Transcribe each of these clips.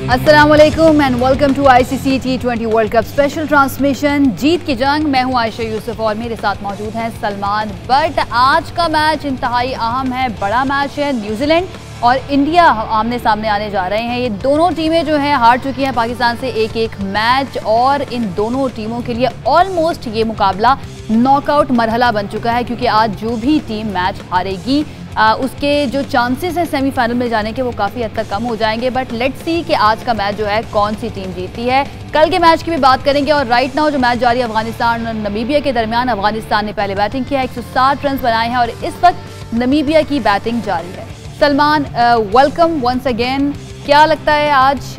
अस्सलाम वालेकुम and welcome to ICC T20 world cup special transmission. जीत की जंग। मैं हूं आयशा यूसुफ और मेरे साथ मौजूद हैं सलमान। बट आज का मैच इंतहाई अहम है, बड़ा मैच है। न्यूजीलैंड और इंडिया आमने सामने आने जा रहे हैं। ये दोनों टीमें जो हैं हार चुकी हैं पाकिस्तान से एक एक मैच, और इन दोनों टीमों के लिए ऑलमोस्ट ये मुकाबला नॉकआउट मरहला बन चुका है, क्योंकि आज जो भी टीम मैच हारेगी उसके जो चांसेस हैं सेमीफाइनल में जाने के वो काफ़ी हद तक कम हो जाएंगे। बट लेट्स सी कि आज का मैच जो है कौन सी टीम जीतती है। कल के मैच की भी बात करेंगे। और राइट नाउ जो मैच जारी है अफगानिस्तान और नमीबिया के दरमियान, अफगानिस्तान ने पहले बैटिंग किया, 160 रन बनाए हैं और इस वक्त नमीबिया की बैटिंग जारी है। Salman, welcome once again. क्या लगता है आज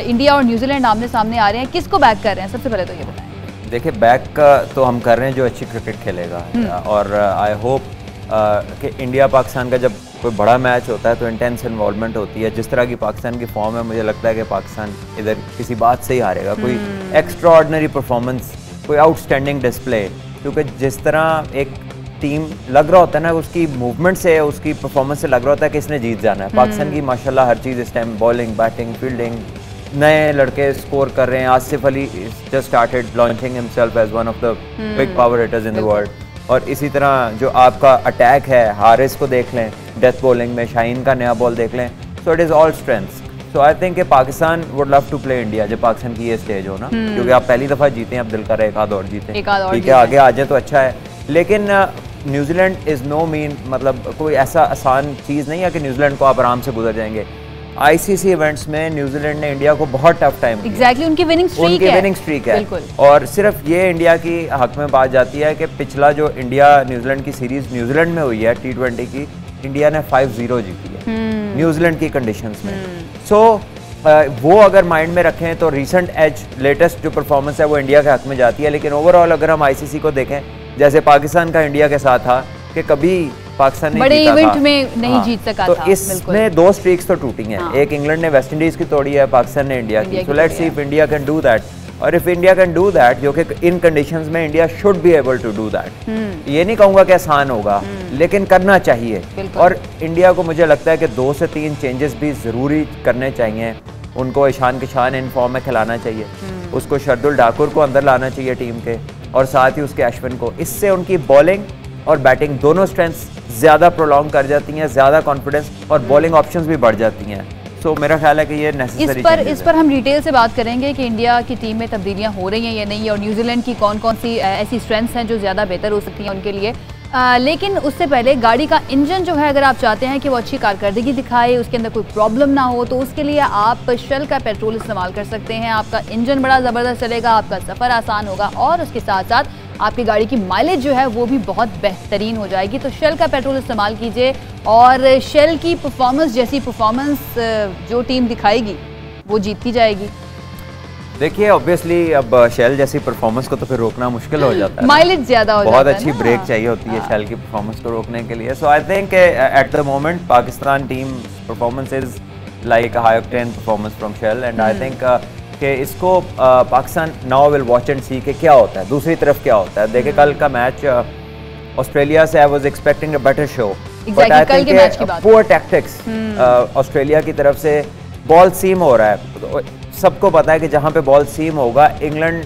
इंडिया और न्यूजीलैंड आमने सामने आ रहे हैं, किसको बैक कर रहे हैं? सबसे पहले तो ये बताएं। देखिए, बैक तो हम कर रहे हैं जो अच्छी क्रिकेट खेलेगा, और आई होप कि इंडिया पाकिस्तान का जब कोई बड़ा मैच होता है तो इंटेंस इन्वॉल्वमेंट होती है। जिस तरह की पाकिस्तान की फॉर्म है, मुझे लगता है कि पाकिस्तान इधर किसी बात से ही हारेगा। कोई एक्स्ट्रा ऑर्डिनरी परफॉर्मेंस, कोई आउटस्टैंडिंग डिस्प्ले, क्योंकि जिस तरह एक टीम लग रहा होता है ना, उसकी मूवमेंट से, उसकी परफॉर्मेंस से लग रहा होता है कि इसने जीत जाना है। पाकिस्तान की माशाल्लाह हर चीज़ इस टाइम, बॉलिंग, बैटिंग, फील्डिंग, नए लड़के स्कोर कर रहे हैं। Asif Ali just started launching himself as one of the big power hitters in the world. और इसी तरह जो आपका अटैक है, हारिस को देख लें डेथ बॉलिंग में, शाहीन का नया बॉल देख लें। So it is all strengths. So I think Pakistan would love to play India जब पाकिस्तान की ये स्टेज हो ना, क्योंकि आप पहली दफ़ा जीते हैं, अब दिल कर रहा है एक आध और जीते, ठीक है, आगे आ जाए तो अच्छा है। लेकिन न्यूजीलैंड इज़ नो मीन, मतलब कोई ऐसा आसान चीज़ नहीं है कि न्यूजीलैंड को आप आराम से गुजर जाएंगे। आईसीसी इवेंट्स में न्यूजीलैंड ने इंडिया को बहुत टफ टाइम दिया। एग्जैक्टली, उनकी विनिंग स्ट्रीक है। और सिर्फ ये इंडिया की हक में बात जाती है कि पिछला जो इंडिया न्यूजीलैंड की सीरीज न्यूजीलैंड में हुई है T20 की, इंडिया ने 5-0 जीती है न्यूजीलैंड की कंडीशंस में। सो वो अगर माइंड में रखें तो रिसेंट एज, लेटेस्ट जो परफॉर्मेंस है वो इंडिया के हक में जाती है। लेकिन ओवरऑल अगर हम आईसीसी को देखें, जैसे पाकिस्तान का इंडिया के साथ था कि कभी पाकिस्तान बड़े इवेंट में नहीं जीत सका तो था। इसमें दो स्ट्रीक्स तो टूटी हैं। एक इंग्लैंड ने वेस्ट इंडीज की तोड़ी है, पाकिस्तान ने इंडिया की। So let's see if India can do that, और if India can do that, जो कि इन कंडीशंस में India should be able to do that. ये नहीं कहूंगा कि आसान होगा, लेकिन करना चाहिए। और इंडिया को मुझे लगता है कि 2 से 3 चेंजेस भी जरूरी करने चाहिए। उनको ईशान किशान इन फॉर्म में खिलाना चाहिए, उसको शर्दुल ठाकुर को अंदर लाना चाहिए टीम के, और साथ ही उसके अश्विन को। इससे उनकी बॉलिंग और बैटिंग दोनों स्ट्रेंथ्स ज़्यादा प्रोलॉन्ग कर जाती हैं, ज़्यादा कॉन्फिडेंस और बॉलिंग ऑप्शंस भी बढ़ जाती हैं। सो मेरा ख्याल है कि ये नेसेसरी इस पर हम डिटेल से बात करेंगे कि इंडिया की टीम में तब्दीलियां हो रही हैं या नहीं, और न्यूजीलैंड की कौन कौन सी ऐसी स्ट्रेंथ्स हैं जो ज़्यादा बेहतर हो सकती हैं उनके लिए। लेकिन उससे पहले गाड़ी का इंजन जो है, अगर आप चाहते हैं कि वो अच्छी कारकर्दगी दिखाए, उसके अंदर कोई प्रॉब्लम ना हो, तो उसके लिए आप शेल का पेट्रोल इस्तेमाल कर सकते हैं। आपका इंजन बड़ा ज़बरदस्त चलेगा, आपका सफ़र आसान होगा, और उसके साथ साथ आपकी गाड़ी की माइलेज जो है वो भी बहुत बेहतरीन हो जाएगी। तो शेल का पेट्रोल इस्तेमाल कीजिए, और शेल की परफॉर्मेंस जैसी परफॉर्मेंस जो टीम दिखाएगी वो जीतती जाएगी। देखिए, ऑब्वियसली अब शेल जैसी परफॉर्मेंस को तो फिर रोकना मुश्किल हो जाता है, माइलेज ज्यादा हो जाता है, बहुत अच्छी ब्रेक चाहिए होती है शेल की परफॉर्मेंस को रोकने के लिए। So I think at the moment Pakistan team performance is like a high octane performance from shell, and I think कि इसको Pakistan now will watch and see कि क्या होता है, दूसरी तरफ क्या होता है। देखिए, कल का मैच ऑस्ट्रेलिया से, I was expecting a better show, but I think poor tactics Australia की तरफ से। बॉल सीम हो रहा है, सबको पता है कि जहाँ पे बॉल सीम होगा इंग्लैंड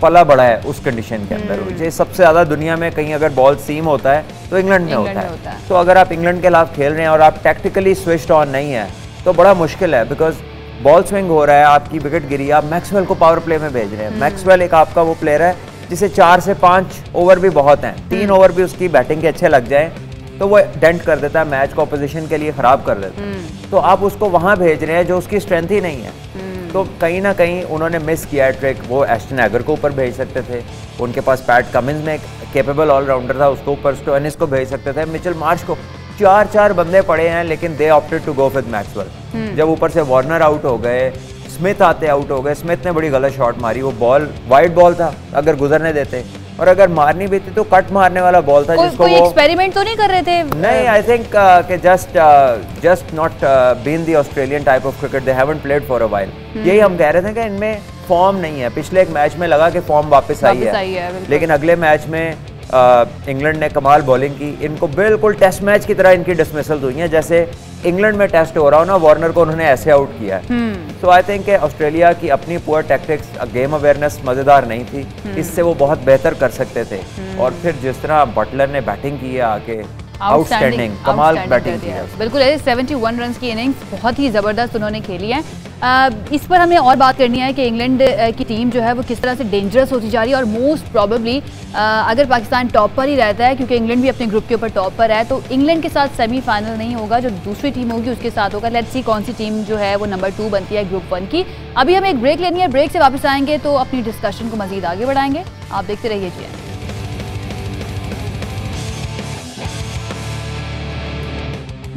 पला बड़ा है उस कंडीशन के अंदर। ये सबसे ज़्यादा दुनिया में कहीं अगर बॉल सीम होता है तो इंग्लैंड में होता है। तो अगर आप इंग्लैंड के खिलाफ खेल रहे हैं और आप टैक्टिकली स्विच्ड ऑन नहीं है तो बड़ा मुश्किल है, बिकॉज बॉल स्विंग हो रहा है, आपकी विकेट गिरी, आप मैक्सवेल को पावर प्ले में भेज रहे हैं। मैक्सवेल एक आपका वो प्लेयर है जिसे 4 से 5 ओवर भी बहुत हैं, 3 ओवर भी उसकी बैटिंग के अच्छे लग जाए तो वो डेंट कर देता है मैच को, अपोजिशन के लिए ख़राब कर देता है। तो आप उसको वहाँ भेज रहे हैं जो उसकी स्ट्रेंथ ही नहीं है। तो कहीं ना कहीं उन्होंने मिस किया है ट्रिक। वो एस्टन एगर को ऊपर भेज सकते थे, उनके पास पैट कमिंस में एक कैपेबल ऑलराउंडर था, उसको ऊपर स्टोइनिस को भेज सकते थे, मिचेल मार्श को। 4 बंदे पड़े हैं, लेकिन they opted to go with Maxwell. जब ऊपर से वार्नर आउट हो गए, स्मिथ आते आउट हो गए, स्मिथ ने बड़ी गलत शॉट मारी, वो बॉल वाइड बॉल था, अगर गुजरने देते, और अगर मारनी भी थी तो कट मारने वाला बॉल था, जिसको कोई एक्सपेरिमेंट तो नहीं कर रहे थे? नहीं, आई थिंक कि just not been the Australian type of cricket, they haven't played for a while. यही हम कह रहे थे कि इनमें फॉर्म नहीं है। पिछले एक मैच में लगा कि फॉर्म वापस आई है, लेकिन अगले मैच में इंग्लैंड ने कमाल बॉलिंग की, इनको बिल्कुल टेस्ट मैच की तरह इनकी डिसमिसल हुई है, जैसे इंग्लैंड में टेस्ट हो रहा हो ना, वार्नर को उन्होंने ऐसे आउट किया है। सो आई थिंक ऑस्ट्रेलिया की अपनी पुअर टैक्टिक्स, गेम अवेयरनेस मजेदार नहीं थी, इससे वो बहुत बेहतर कर सकते थे। और फिर जिस तरह बटलर ने बैटिंग की है आके, आउटस्टैंडिंग कमाल बैटिंग की है। बिल्कुल 71 रन की इनिंग्स बहुत ही ज़बरदस्त उन्होंने खेली है। इस पर हमें और बात करनी है कि इंग्लैंड की टीम जो है वो किस तरह से डेंजरस होती जा रही है, और मोस्ट प्रॉबेबली अगर पाकिस्तान टॉप पर ही रहता है, क्योंकि इंग्लैंड भी अपने ग्रुप के ऊपर टॉप पर है, तो इंग्लैंड के साथ सेमीफाइनल नहीं होगा, जो दूसरी टीम होगी उसके साथ होगा। लेट्स सी कौन सी टीम जो है वो नंबर 2 बनती है ग्रुप 1 की। अभी हमें एक ब्रेक लेनी है, ब्रेक से वापस आएंगे तो अपनी डिस्कशन को मजीद आगे बढ़ाएंगे। आप देखते रहिए जी।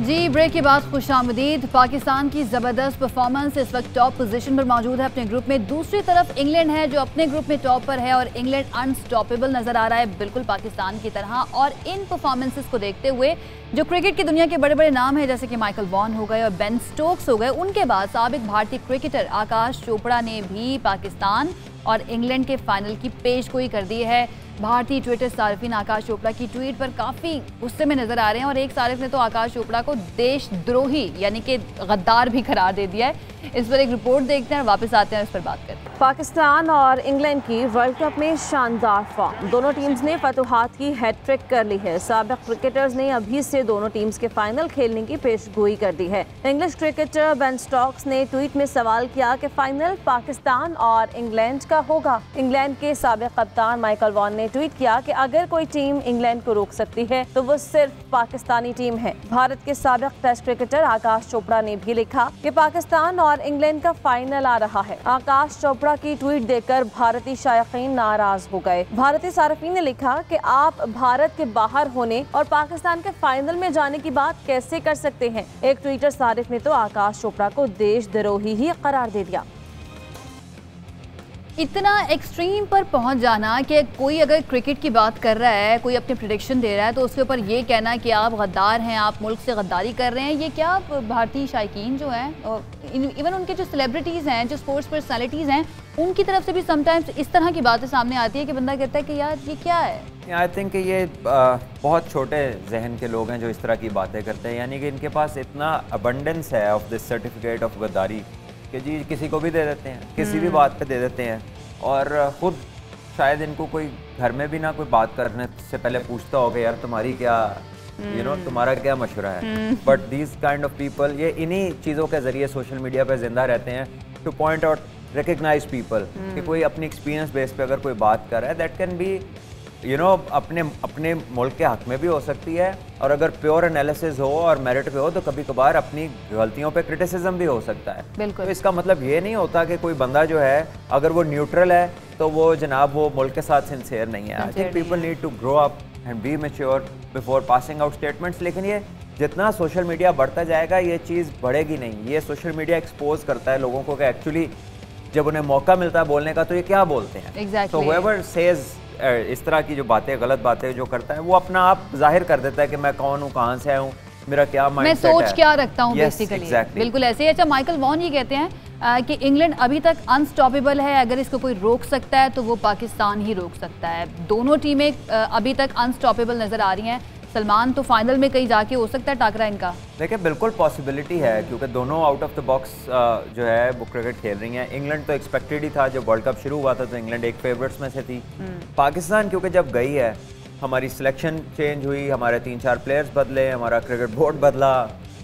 जी ब्रेक के बाद खुशामदीद। पाकिस्तान की ज़बरदस्त परफॉर्मेंस इस वक्त टॉप पोजीशन पर मौजूद है अपने ग्रुप में। दूसरी तरफ इंग्लैंड है जो अपने ग्रुप में टॉप पर है, और इंग्लैंड अनस्टॉपेबल नजर आ रहा है बिल्कुल पाकिस्तान की तरह। और इन परफॉर्मेंसेस को देखते हुए जो क्रिकेट की दुनिया के बड़े बड़े नाम हैं, जैसे कि माइकल वॉन हो गए और बेन स्टोक्स हो गए, उनके बाद साबिक भारतीय क्रिकेटर आकाश चोपड़ा ने भी पाकिस्तान और इंग्लैंड के फाइनल की पेशगोई कर दी है। भारतीय ट्विटर सार्फिन आकाश चोपड़ा की ट्वीट पर काफ़ी गुस्से में नजर आ रहे हैं, और एक सारिफ ने तो आकाश चोपड़ा को देशद्रोही यानी कि गद्दार भी करार दे दिया है। इस पर एक रिपोर्ट देखते हैं और वापस आते हैं, इस पर बात करते हैं। पाकिस्तान और इंग्लैंड की वर्ल्ड कप में शानदार फॉर्म, दोनों टीम्स ने फतुहात की हैट्रिक कर ली है। साबिक क्रिकेटर्स ने अभी से दोनों टीम्स के फाइनल खेलने की पेशगोई कर दी है। इंग्लिश क्रिकेटर बेन स्टोक्स ने ट्वीट में सवाल किया कि फाइनल पाकिस्तान और इंग्लैंड का होगा। इंग्लैंड के साबिक कप्तान माइकल वॉन ने ट्वीट किया कि अगर कोई टीम इंग्लैंड को रोक सकती है तो वो सिर्फ पाकिस्तानी टीम है। भारत के साबिक टेस्ट क्रिकेटर आकाश चोपड़ा ने भी लिखा कि पाकिस्तान और इंग्लैंड का फाइनल आ रहा है। आकाश चोपड़ा की ट्वीट देखकर भारतीय शायकीन नाराज हो गए। भारतीय सार्फिन ने लिखा कि आप भारत के बाहर होने और पाकिस्तान के फाइनल में जाने की बात कैसे कर सकते हैं। एक ट्विटर सारिफ ने तो आकाश चोपड़ा को देशद्रोही ही करार दे दिया। इतना एक्सट्रीम पर पहुंच जाना कि कोई अगर क्रिकेट की बात कर रहा है, कोई अपने प्रेडिक्शन दे रहा है, तो उसके ऊपर ये कहना कि आप गद्दार हैं, आप मुल्क से गद्दारी कर रहे हैं, ये क्या भारतीय शायकीन जो हैं और इवन उनके जो सेलिब्रिटीज़ हैं, जो स्पोर्ट्स पर्सनालिटीज़ हैं, उनकी तरफ से भी समटाइम्स इस तरह की बातें सामने आती है कि बंदा कहता है कि यार ये क्या है। आई थिंक ये बहुत छोटे जहन के लोग हैं जो इस तरह की बातें करते हैं, यानी कि इनके पास इतना अबंडेंस है ऑफ दिस सर्टिफिकेट ऑफ गद्दारी कि जी किसी को भी दे देते हैं, किसी भी बात पे दे देते हैं। और खुद शायद इनको कोई घर में भी ना कोई बात करने से पहले पूछता होगा यार तुम्हारी क्या तुम्हारा क्या मशवरा है। But these kind of people ये इन्हीं चीज़ों के ज़रिए सोशल मीडिया पे जिंदा रहते हैं to point out, recognise people कि कोई अपनी एक्सपीरियंस बेस पे अगर कोई बात कर रहा है दैट कैन बी अपने मुल्क के हक में भी हो सकती है, और अगर प्योर एनालिसिस हो और मेरिट पे हो तो कभी कभार अपनी गलतियों पे क्रिटिसिज्म भी हो सकता है। बिल्कुल। तो इसका मतलब ये नहीं होता कि कोई बंदा जो है अगर वो न्यूट्रल है तो वो जनाब वो मुल्क के साथ सिंसियर नहीं है। I think people need to grow up and be mature before passing out statements. लेकिन ये जितना सोशल मीडिया बढ़ता जाएगा ये चीज़ बढ़ेगी नहीं। ये सोशल मीडिया एक्सपोज करता है लोगों को कि एक्चुअली जब उन्हें मौका मिलता है बोलने का तो ये क्या बोलते हैं। तो whoever says इस तरह की जो बातें, गलत बातें जो करता है, वो अपना आप जाहिर कर देता है कि मैं कौन हूँ, कहाँ से आया हूँ, मेरा क्या माइंडसेट है, मैं सोच क्या रखता हूँ बेसिकली। exactly. बिल्कुल ऐसे ही। अच्छा, माइकल वॉन ये कहते हैं कि इंग्लैंड अभी तक अनस्टॉपेबल है, अगर इसको कोई रोक सकता है तो वो पाकिस्तान ही रोक सकता है। दोनों टीमें अभी तक अनस्टॉपेबल नजर आ रही हैं। सलमान, तो फाइनल में कहीं जाके हो सकता है टाकरा इनका? देखिए बिल्कुल पॉसिबिलिटी है, क्योंकि दोनों आउट ऑफ द बॉक्स जो है वो क्रिकेट खेल रही हैं। इंग्लैंड तो एक्सपेक्टेड ही था, जब वर्ल्ड कप शुरू हुआ था तो इंग्लैंड एक फेवरेट्स में से थी। पाकिस्तान क्योंकि जब गई है, हमारी सिलेक्शन चेंज हुई, हमारे 3-4 प्लेयर्स बदले, हमारा क्रिकेट बोर्ड बदला,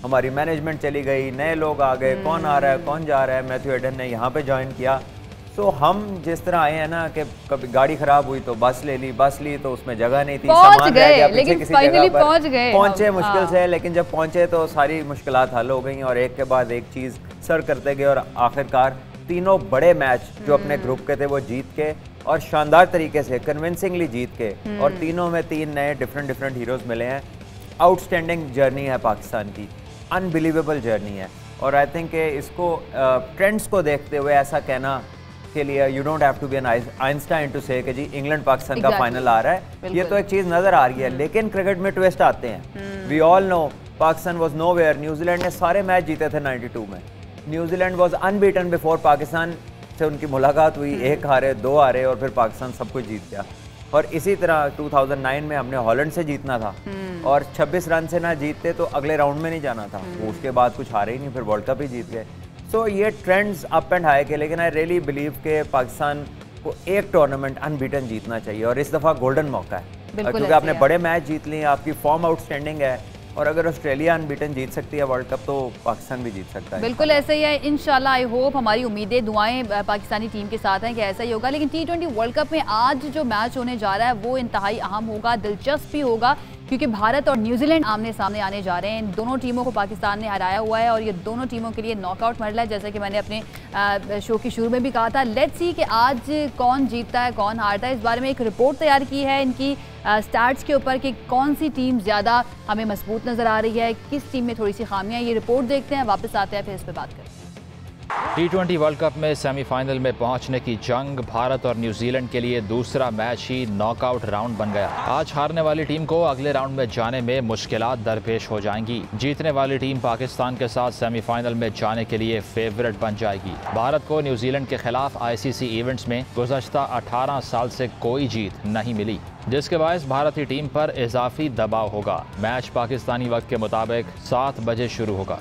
हमारी मैनेजमेंट चली गई, नए लोग आ गए, कौन आ रहा है कौन जा रहा है, मैथ्यू एडन ने यहाँ पे ज्वाइन किया। तो हम जिस तरह आए हैं ना कि कभी गाड़ी खराब हुई तो बस ली तो उसमें जगह नहीं थी, सामान रह गया पीछे किसी जगह पर, पहुंचे मुश्किल से, लेकिन जब पहुंचे तो सारी मुश्किलात हल हो गई और एक के बाद एक चीज़ सर करते गए और आखिरकार तीनों बड़े मैच जो अपने ग्रुप के थे वो जीत के और शानदार तरीके से कन्विंसिंगली जीत के, और तीनों में 3 नए डिफरेंट हीरोज मिले हैं। आउटस्टैंडिंग जर्नी है पाकिस्तान की, अनबिलीवेबल जर्नी है। और आई थिंक इसको ट्रेंड्स को देखते हुए ऐसा कहना के लिए you don't have to be an Einstein to say कि जी इंग्लैंड पाकिस्तान का फाइनल आ रहा है। ये तो एक चीज़ नज़र आ रही है, लेकिन क्रिकेट में ट्विस्ट आते हैं। We all know Pakistan was nowhere. New Zealand ने सारे मैच जीते थे 92 में। New Zealand was unbeaten before Pakistan से उनकी मुलाकात हुई, 1 हारे 2 हारे और फिर पाकिस्तान सब कुछ जीत गया। और इसी तरह 2009 में हमने हॉलैंड से जीतना था और 26 रन से ना जीतते तो अगले राउंड में नहीं जाना था, वो उसके बाद कुछ हारे ही नहीं, फिर वर्ल्ड कप ही जीत गए। सो ये ट्रेंड्स अप एंड हाई के, लेकिन आई रियली बिलीव के पाकिस्तान को एक टूर्नामेंट अनबीटन जीतना चाहिए और इस दफ़ा गोल्डन मौका है क्योंकि आपने बड़े मैच जीत लिए, आपकी फॉर्म आउटस्टैंडिंग है और अगर ऑस्ट्रेलिया अनबीटन जीत सकती है वर्ल्ड कप तो पाकिस्तान भी जीत सकता है। बिल्कुल ऐसा ही है, इंशाल्लाह। आई होप, हमारी उम्मीदें दुआएं पाकिस्तानी टीम के साथ हैं कि ऐसा ही होगा। लेकिन T20 वर्ल्ड कप में आज जो मैच होने जा रहा है वो इंतहाई अहम होगा, दिलचस्प भी होगा क्योंकि भारत और न्यूजीलैंड आमने सामने आने जा रहे हैं। इन दोनों टीमों को पाकिस्तान ने हराया हुआ है और ये दोनों टीमों के लिए नॉकआउट मरला है, जैसे कि मैंने अपने शो के शुरू में भी कहा था। लेट्स सी कि आज कौन जीतता है कौन हारता है। इस बारे में एक रिपोर्ट तैयार की है इनकी स्टैट्स के ऊपर कि कौन सी टीम ज़्यादा हमें मजबूत नज़र आ रही है, किस टीम में थोड़ी सी खामियां। ये रिपोर्ट देखते हैं, वापस आते हैं, फिर इस पर बात करते हैं। T20 वर्ल्ड कप में सेमीफाइनल में पहुंचने की जंग भारत और न्यूजीलैंड के लिए दूसरा मैच ही नॉकआउट राउंड बन गया। आज हारने वाली टीम को अगले राउंड में जाने में मुश्किलात दरपेश हो जाएंगी। जीतने वाली टीम पाकिस्तान के साथ सेमीफाइनल में जाने के लिए फेवरेट बन जाएगी। भारत को न्यूजीलैंड के खिलाफ ICC इवेंट्स में गुज़श्ता 18 साल से कोई जीत नहीं मिली, जिसके बायस भारतीय टीम पर इजाफी दबाव होगा। मैच पाकिस्तानी वक्त के मुताबिक 7 बजे शुरू होगा।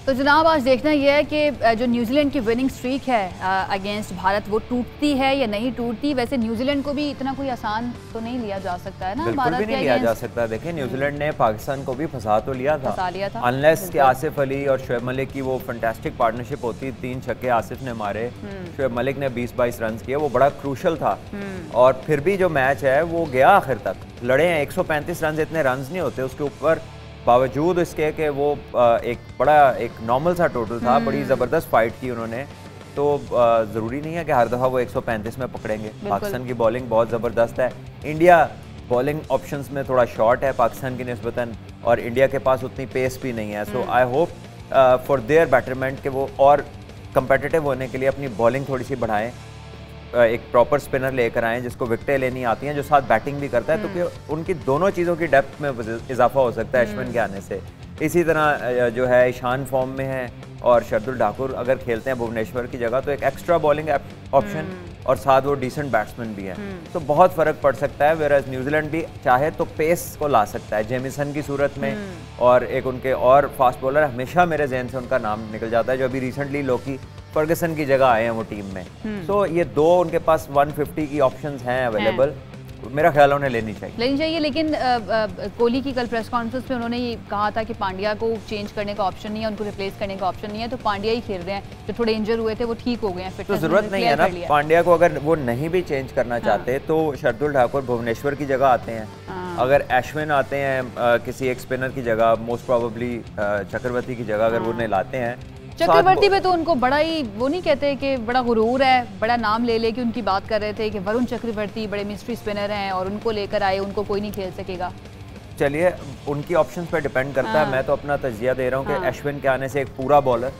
तो जनाब, आज देखना यह है कि जो न्यूजीलैंड की विनिंग स्ट्रीक है अगेंस्ट भारत वो टूटती है या नहीं टूटती। वैसे न्यूजीलैंड को भी इतना कोई आसान तो नहीं लिया जा सकता है ना, बिल्कुल भी नहीं लिया जा सकता। देखिए न्यूजीलैंड ने पाकिस्तान को भी फंसा तो लिया था अनलेस के आसिफ अली और शोएब मलिक की वो फैंटास्टिक पार्टनरशिप होती। 3 छक्के आसिफ ने मारे, शोएब मलिक ने 20-22 रन किए, वो बड़ा क्रूशल था। और फिर भी जो मैच है वो गया आखिर तक, लड़े हैं 135 रन, इतने रन नहीं होते उसके ऊपर, बावजूद इसके कि वो एक नॉर्मल सा टोटल था। बड़ी ज़बरदस्त फाइट की उन्होंने, तो ज़रूरी नहीं है कि हर दफ़ा वो 135 में पकड़ेंगे। पाकिस्तान की बॉलिंग बहुत ज़बरदस्त है, इंडिया बॉलिंग ऑप्शंस में थोड़ा शॉर्ट है पाकिस्तान की निस्बतन, और इंडिया के पास उतनी पेस भी नहीं है। So I hope for their betterment कि वो और कंपेटिटिव होने के लिए अपनी बॉलिंग थोड़ी सी बढ़ाएं, एक प्रॉपर स्पिनर लेकर आएँ जिसको विकेटें लेनी आती हैं, जो साथ बैटिंग भी करता है, तो कि उनकी दोनों चीज़ों की डेप्थ में इजाफा हो सकता है अश्विन के आने से। इसी तरह जो है ईशान फॉर्म में है और शार्दुल ठाकुर अगर खेलते हैं भुवनेश्वर की जगह तो एक एक्स्ट्रा बॉलिंग ऑप्शन और साथ वो डिसेंट बैट्समैन भी है, तो बहुत फ़र्क पड़ सकता है। वेराज न्यूजीलैंड भी चाहे तो पेस को ला सकता है जेमिसन की सूरत में, और एक उनके और फास्ट बॉलर हमेशा मेरे जहन से उनका नाम निकल जाता है जो अभी रिसेंटली लोकी फर्गसन की जगह आए हैं वो टीम में। सो ये दो उनके पास 150 की ऑप्शंस हैं अवेलेबल, मेरा ख्याल उन्हें लेनी चाहिए। लेकिन कोहली की कल प्रेस कॉन्फ्रेंस में उन्होंने ये कहा था कि पांड्या को चेंज करने का ऑप्शन नहीं है, उनको रिप्लेस करने का ऑप्शन नहीं है, तो पांड्या ही खेल रहे हैं। जो थोड़े इंजर हुए थे वो ठीक हो गए हैं, फिटनेस तो जरूरत नहीं है ना पांड्या को। अगर वो नहीं भी चेंज करना चाहते तो शार्दुल ठाकुर भुवनेश्वर की जगह आते हैं, अगर अश्विन आते हैं किसी एक स्पिनर की जगह, मोस्ट प्रोबेबली चक्रवर्ती की जगह अगर वो उन्हें लाते हैं। चक्रवर्ती पे तो उनको बड़ा ही वो नहीं कहते कि बड़ा गुरूर है, बड़ा नाम ले कि उनकी बात कर रहे थे कि वरुण चक्रवर्ती बड़े मिस्ट्री स्पिनर हैं और उनको लेकर आए, उनको कोई नहीं खेल सकेगा। चलिए उनकी ऑप्शंस पे डिपेंड करता है। मैं तो अपना तजिया दे रहा हूँ कि अश्विन के आने से एक पूरा बॉलर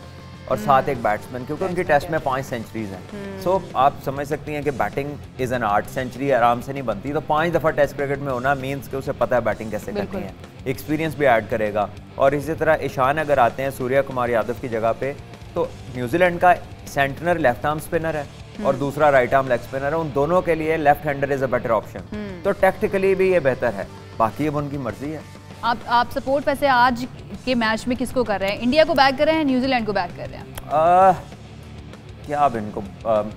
और साथ एक बैट्समैन, क्योंकि उनकी टेस्ट में 5 सेंचुरीज हैं। सो आप समझ सकती हैं कि batting is an art, century आराम से नहीं बनती, तो 5 दफ़ा टेस्ट क्रिकेट में होना मीन्स कि उसे पता है बैटिंग कैसे करनी है, एक्सपीरियंस भी ऐड करेगा। और इसी तरह ईशान अगर आते हैं सूर्य कुमार यादव की जगह पे, तो न्यूजीलैंड का सेंटनर लेफ्ट आर्म स्पिनर है और दूसरा राइट आर्म लेग स्पिनर है, उन दोनों के लिए left hander is a better option, तो टैक्टिकली भी ये बेहतर है। बाकी अब उनकी मर्जी है। आप सपोर्ट वैसे आज के मैच में किसको कर रहे हैं? इंडिया को बैक कर रहे हैं, न्यूजीलैंड को बैक कर रहे हैं? क्या अब इनको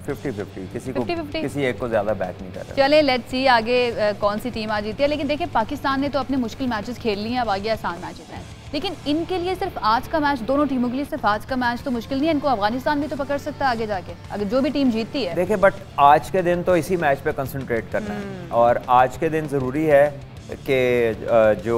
50-50 किसी एक को ज्यादा बैक नहीं कर रहा। चले लेट्स सी आगे कौन सी टीम आ जीती है। लेकिन देखिए पाकिस्तान ने तो अपने मुश्किल मैचेस खेल लिए हैं, अब आगे आसान मैचेस हैं, लेकिन इनके लिए सिर्फ आज का मैच, दोनों टीमों के लिए सिर्फ आज का मैच तो मुश्किल नहीं है, इनको अफगानिस्तान भी तो पकड़ सकता है आगे जाके अगर जो भी टीम जीतती है। देखिए बट आज के दिन तो इसी मैच पे कंसंट्रेट करना है, और आज के दिन ज़रूरी है कि जो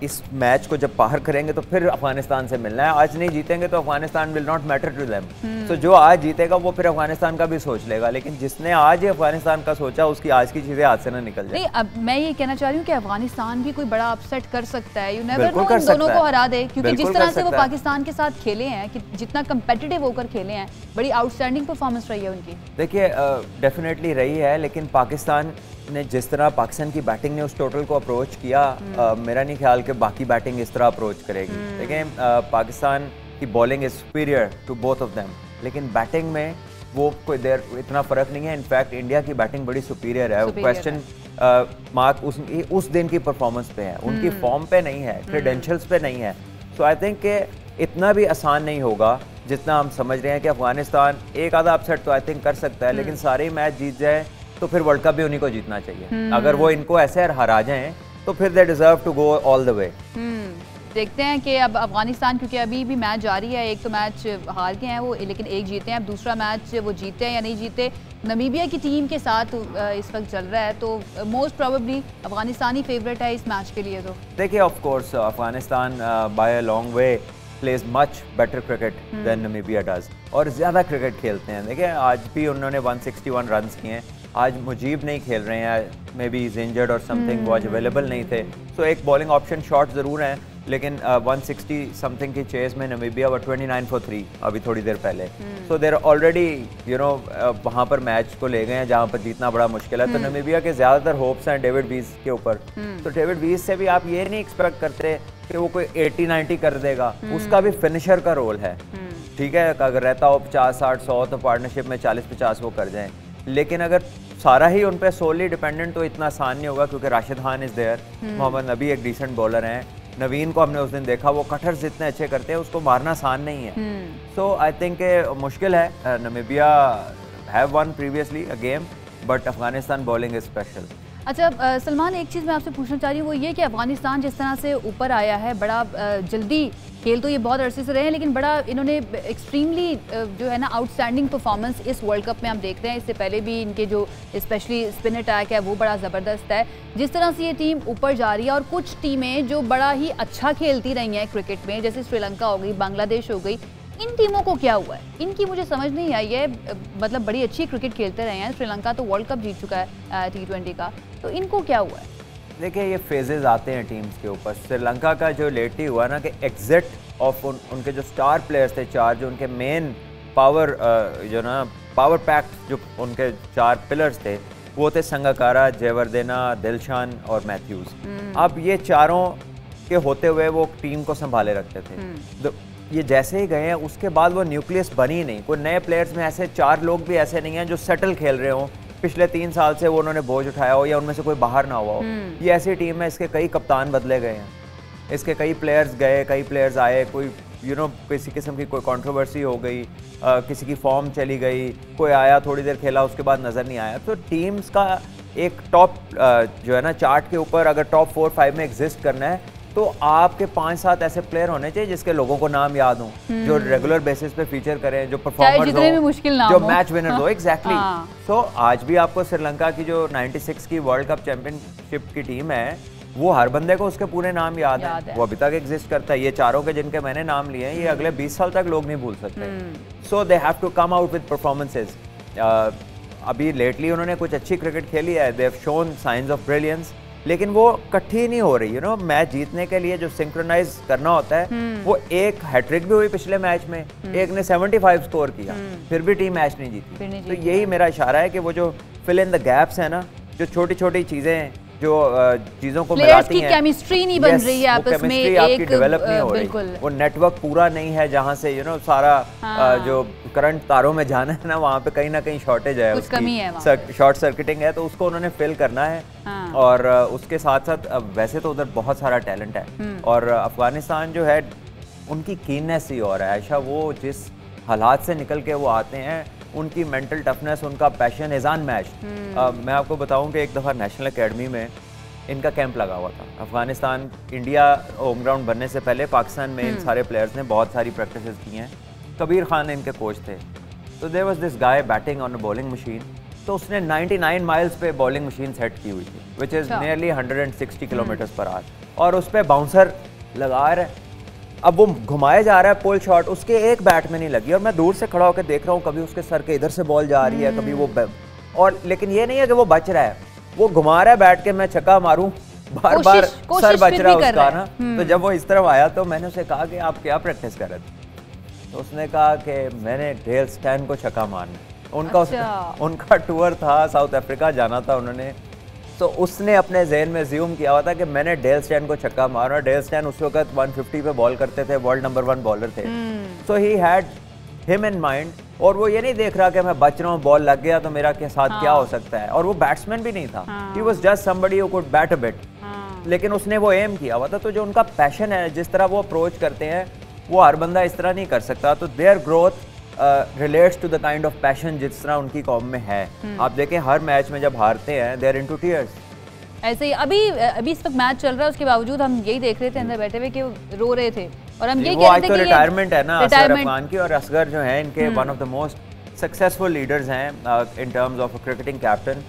इस मैच को जब बाहर करेंगे तो फिर अफगानिस्तान से मिलना है। आज नहीं जीतेंगे तो Afghanistan will not matter to them. तो जो आज जीतेगा वो फिर अफगानिस्तान का भी सोच लेगा, लेकिन जिसने आज ही अफगानिस्तान का सोचा उसकी आज की चीजें हाथ से ना निकल जाए। नहीं, अब मैं ये कहना चाह रही हूँ कि अफगानिस्तान भी कोई बड़ा अपसेट कर सकता है, यू नेवर नो, इन दोनों को हरा दे, क्योंकि जिस तरह से वो पाकिस्तान के साथ खेले हैं, कि जितना कंपेटिटिव होकर खेले हैं, बड़ी आउटस्टैंडिंग परफॉर्मेंस रही है उनकी। देखिए डेफिनेटली रही है, लेकिन पाकिस्तान ने जिस तरह पाकिस्तान की बैटिंग ने उस टोटल को अप्रोच किया, मेरा नहीं ख्याल कि बाकी बैटिंग इस तरह अप्रोच करेगी। देखिए पाकिस्तान की bowling is superior to both of them, लेकिन बैटिंग में वो कोई देर इतना फ़र्क नहीं है। इनफैक्ट इंडिया की बैटिंग बड़ी सुपीरियर है। क्वेश्चन मार्क उस दिन की परफॉर्मेंस पे है, उनकी फॉर्म पे नहीं है, क्रेडेंशियल्स पे नहीं है। सो आई थिंक कि इतना भी आसान नहीं होगा जितना हम समझ रहे हैं कि अफगानिस्तान एक आधा अपसेट तो आई थिंक कर सकता है, लेकिन सारे मैच जीत जाए तो फिर वर्ल्ड कप भी उन्हीं को जीतना चाहिए। अगर वो इनको ऐसे हरा जाएं तो फिर they deserve to go all the way. देखते हैं कि अब अफगानिस्तान, क्योंकि अभी भी मैच जारी है, एक तो मैच हार के हैं वो, लेकिन एक जीते हैं, अब दूसरा मैच वो जीते हैं या नहीं जीते। नमीबिया की टीम के साथ इस वक्त चल रहा है, तो मोस्ट प्रोबेबली अफगानिस्तान ही फेवरेट है इस मैच के लिए। तो देखिए of course Afghanistan by a long way plays much better cricket than Namibia does, और ज़्यादा क्रिकेट खेलते हैं। देखिए आज भी उन्होंने 161 रन किए हैं। आज मुजीब नहीं खेल रहे हैं, मे बी इज इंजर्ड और समथिंग, वो आज अवेलेबल नहीं थे। सो एक बॉलिंग ऑप्शन शॉट ज़रूर हैं, लेकिन 160 समथिंग की चेस में नमीबिया वर 29 for 3 अभी थोड़ी देर पहले। सो देर ऑलरेडी यू नो वहाँ पर मैच को ले गए हैं जहाँ पर जीतना बड़ा मुश्किल है। तो नमीबिया के ज़्यादातर होप्स हैं डेविड वीज के ऊपर। तो डेविड वीज से भी आप ये नहीं एक्सपेक्ट करते कि वो कोई 80-90 कर देगा, उसका भी फिनिशर का रोल है। ठीक है, अगर रहता हो 50-60-100 तो पार्टनरशिप में 40-50 वो कर जाएं, लेकिन अगर सारा ही उन पे सोली डिपेंडेंट तो इतना आसान नहीं होगा, क्योंकि राशिद खान इज देयर, मोहम्मद नबी एक डिसेंट बॉलर हैं, नवीन को हमने उस दिन देखा, वो कटर्स इतने अच्छे करते हैं, उसको मारना आसान नहीं है। सो आई थिंक मुश्किल है। Namibia have one previously a game, but Afghanistan bowling is special. अच्छा सलमान, एक चीज़ मैं आपसे पूछना चाह रही हूँ, वो ये कि अफगानिस्तान जिस तरह से ऊपर आया है, बड़ा जल्दी खेल तो ये बहुत अरसे से रहे हैं, लेकिन बड़ा इन्होंने एक्सट्रीमली जो है ना आउटस्टैंडिंग परफॉर्मेंस इस वर्ल्ड कप में हम देख रहे हैं। इससे पहले भी इनके जो स्पेशली स्पिन अटैक है वो बड़ा ज़बरदस्त है। जिस तरह से ये टीम ऊपर जा रही है, और कुछ टीमें जो बड़ा ही अच्छा खेलती रही हैं क्रिकेट में, जैसे श्रीलंका हो गई, बांग्लादेश हो गई, इन टीमों को क्या हुआ है? इनकी मुझे समझ नहीं आई है। मतलब बड़ी अच्छी क्रिकेट खेलते रहे हैं, श्रीलंका तो वर्ल्ड कप जीत चुका है T20 का, तो इनको क्या हुआ है? देखिए ये फेजेस आते हैं टीम्स के ऊपर। श्रीलंका का जो लेटली हुआ ना कि एग्जिट ऑफ उनके जो स्टार प्लेयर्स थे 4, जो उनके मेन पावर जो ना पावर पैक्ट जो उनके 4 पिलर्स थे, वो थे संगकारा, जयवर्धना, दिलशान और मैथ्यूज। अब ये चारों के होते हुए वो टीम को संभाले रखते थे। ये जैसे ही गए हैं उसके बाद वो न्यूक्लियस बनी नहीं। कोई नए प्लेयर्स में ऐसे 4 लोग भी ऐसे नहीं हैं जो सेटल खेल रहे हों, पिछले 3 साल से वो उन्होंने बोझ उठाया हो या उनमें से कोई बाहर ना हुआ हो। ये ऐसी टीम है, इसके कई कप्तान बदले गए हैं, इसके कई प्लेयर्स गए, कई प्लेयर्स आए, कोई किसी किस्म की कोई कंट्रोवर्सी हो गई, किसी की फॉर्म चली गई, कोई आया थोड़ी देर खेला उसके बाद नज़र नहीं आया। तो टीम्स का एक टॉप जो है ना चार्ट के ऊपर अगर टॉप 4-5 में एग्जिस्ट करना है तो आपके 5-7 ऐसे प्लेयर होने चाहिए जिसके लोगों को नाम याद हो, जो रेगुलर बेसिस पे फीचर करें, जो परफॉर्मर्स हो, जो मैच विनर्स हो। एग्जैक्टली। सो आज भी आपको श्रीलंका की जो 96 की वर्ल्ड कप चैंपियनशिप की टीम है, वो हर बंदे को उसके पूरे नाम याद है, वो अभी तक एग्जिस्ट करता है। ये चारों के जिनके मैंने नाम लिए हैं, ये अगले 20 साल तक लोग नहीं भूल सकते। So they have to come out with performances. अभी लेटली उन्होंने कुछ अच्छी क्रिकेट खेली है, they have shown signs of brilliance, लेकिन वो इकट्ठी नहीं हो रही। मैच जीतने के लिए जो सिंक्रोनाइज करना होता है, वो एक हैट्रिक भी हुई पिछले मैच में, एक ने 75 स्कोर किया, फिर भी टीम मैच नहीं जीती। तो यही मेरा इशारा है कि वो जो फिल इन द गैप्स है ना, जो छोटी छोटी चीजें जो चीजों को मिलाती हैं, केमिस्ट्री नहीं बन रही है आपस में, एक डेवलप नहीं हो रही, वो नेटवर्क पूरा नहीं है जहाँ से सारा जो करंट तारों में जाना है ना, वहाँ पे कहीं ना कहीं शॉर्टेज है, उसकी शॉर्ट सर्किटिंग है, तो उसको उन्होंने फिल करना है। और उसके साथ साथ वैसे तो उधर बहुत सारा टैलेंट है, और अफगानिस्तान जो है उनकी कीननेस ही और है आयशा, वो जिस हालात से निकल के वो आते हैं, उनकी मेंटल टफनेस, उनका पैशन इज अनमैच्ड। मैं आपको बताऊं कि एक दफ़ा नेशनल एकेडमी में इनका कैंप लगा हुआ था। अफगानिस्तान इंडिया होम ग्राउंड बनने से पहले पाकिस्तान में इन सारे प्लेयर्स ने बहुत सारी प्रैक्टिसेस की हैं। कबीर खान इनके कोच थे। तो there was this guy batting on a bowling machine, तो उसने 99 माइल्स पे बॉलिंग मशीन सेट की हुई थी, which is nearly 160 kilometre per hour, और उस पर बाउंसर लगा रहे। अब वो घुमाया जा रहा है पुल शॉट, उसके एक बैट में नहीं लगी, और मैं दूर से खड़ा होकर देख रहा हूँ, कभी उसके सर के इधर से बॉल जा रही है, कभी वो और लेकिन ये नहीं है कि वो बच रहा है, वो घुमा रहा है बैट के, मैं छक्का मारूं, बार बार सर बच रहा है उसका ना। तो जब वो इस तरफ आया तो मैंने उसे कहा कि आप क्या प्रैक्टिस कर रहे थे? तो उसने कहा कि मैंने डेल स्टैन को छक्का मारना। उनका टूर था, साउथ अफ्रीका जाना था उन्होंने, तो उसने अपने जहन में ज़्यूम किया हुआ था कि मैंने डेल स्टैन को छक्का मारा। डेल स्टैन उस वक्त 150 पे बॉल करते थे, वर्ल्ड नंबर 1 बॉलर थे। So he had him in mind और वो ये नहीं देख रहा कि मैं बच रहा हूँ, बॉल लग गया तो मेरा के साथ क्या हो सकता है। और वो बैट्समैन भी नहीं था, he was just somebody who could bat a bit, लेकिन उसने वो एम किया हुआ था। तो जो उनका पैशन है, जिस तरह वो अप्रोच करते हैं, वो हर बंदा इस तरह नहीं कर सकता। तो their growth relates to the kind of passion जिस तरह उनकी कौम में है। आप देखें हर मैच में जब हारते हैं, दे आर इनटू टीयर्स। ऐसे ही अभी इस वक्त मैच चल रहा है, उसके बावजूद हम यही देख रहे थे अंदर बैठे हुए कि रो रहे थे, और हम ये कह रहे थे कि रिटायरमेंट है ना असगर अफगान की, और असगर जो है इनके one of the most successful leaders हैं in terms of cricketing captain.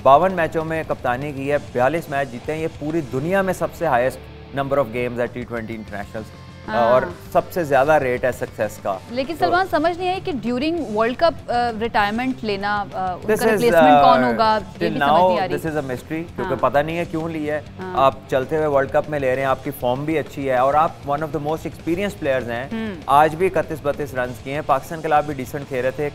52 मैचों में कप्तानी की है, 42 मैच जीते हैं। ये पूरी दुनिया में सबसे हाईएस्ट नंबर ऑफ गेम्स है T20 इंटरनेशनल्स, और सबसे ज्यादा रेट है सक्सेस का। लेकिन सलमान समझ नहीं है कि ड्यूरिंग वर्ल्ड कप रिटायरमेंट लेना, उनका रिप्लेसमेंट कौन होगा, ये भी समझ नहीं आ रही। दिस इज अ मिस्ट्री, क्योंकि पता नहीं है क्यों ली है। आप चलते हुए वर्ल्ड कप में ले रहे हैं, आपकी फॉर्म भी अच्छी है, और आप one of the most experience players हैं। आज भी 31-32 रन किए हैं, पाकिस्तान के खिलाफ भी डिसेंट खेल रहे थे।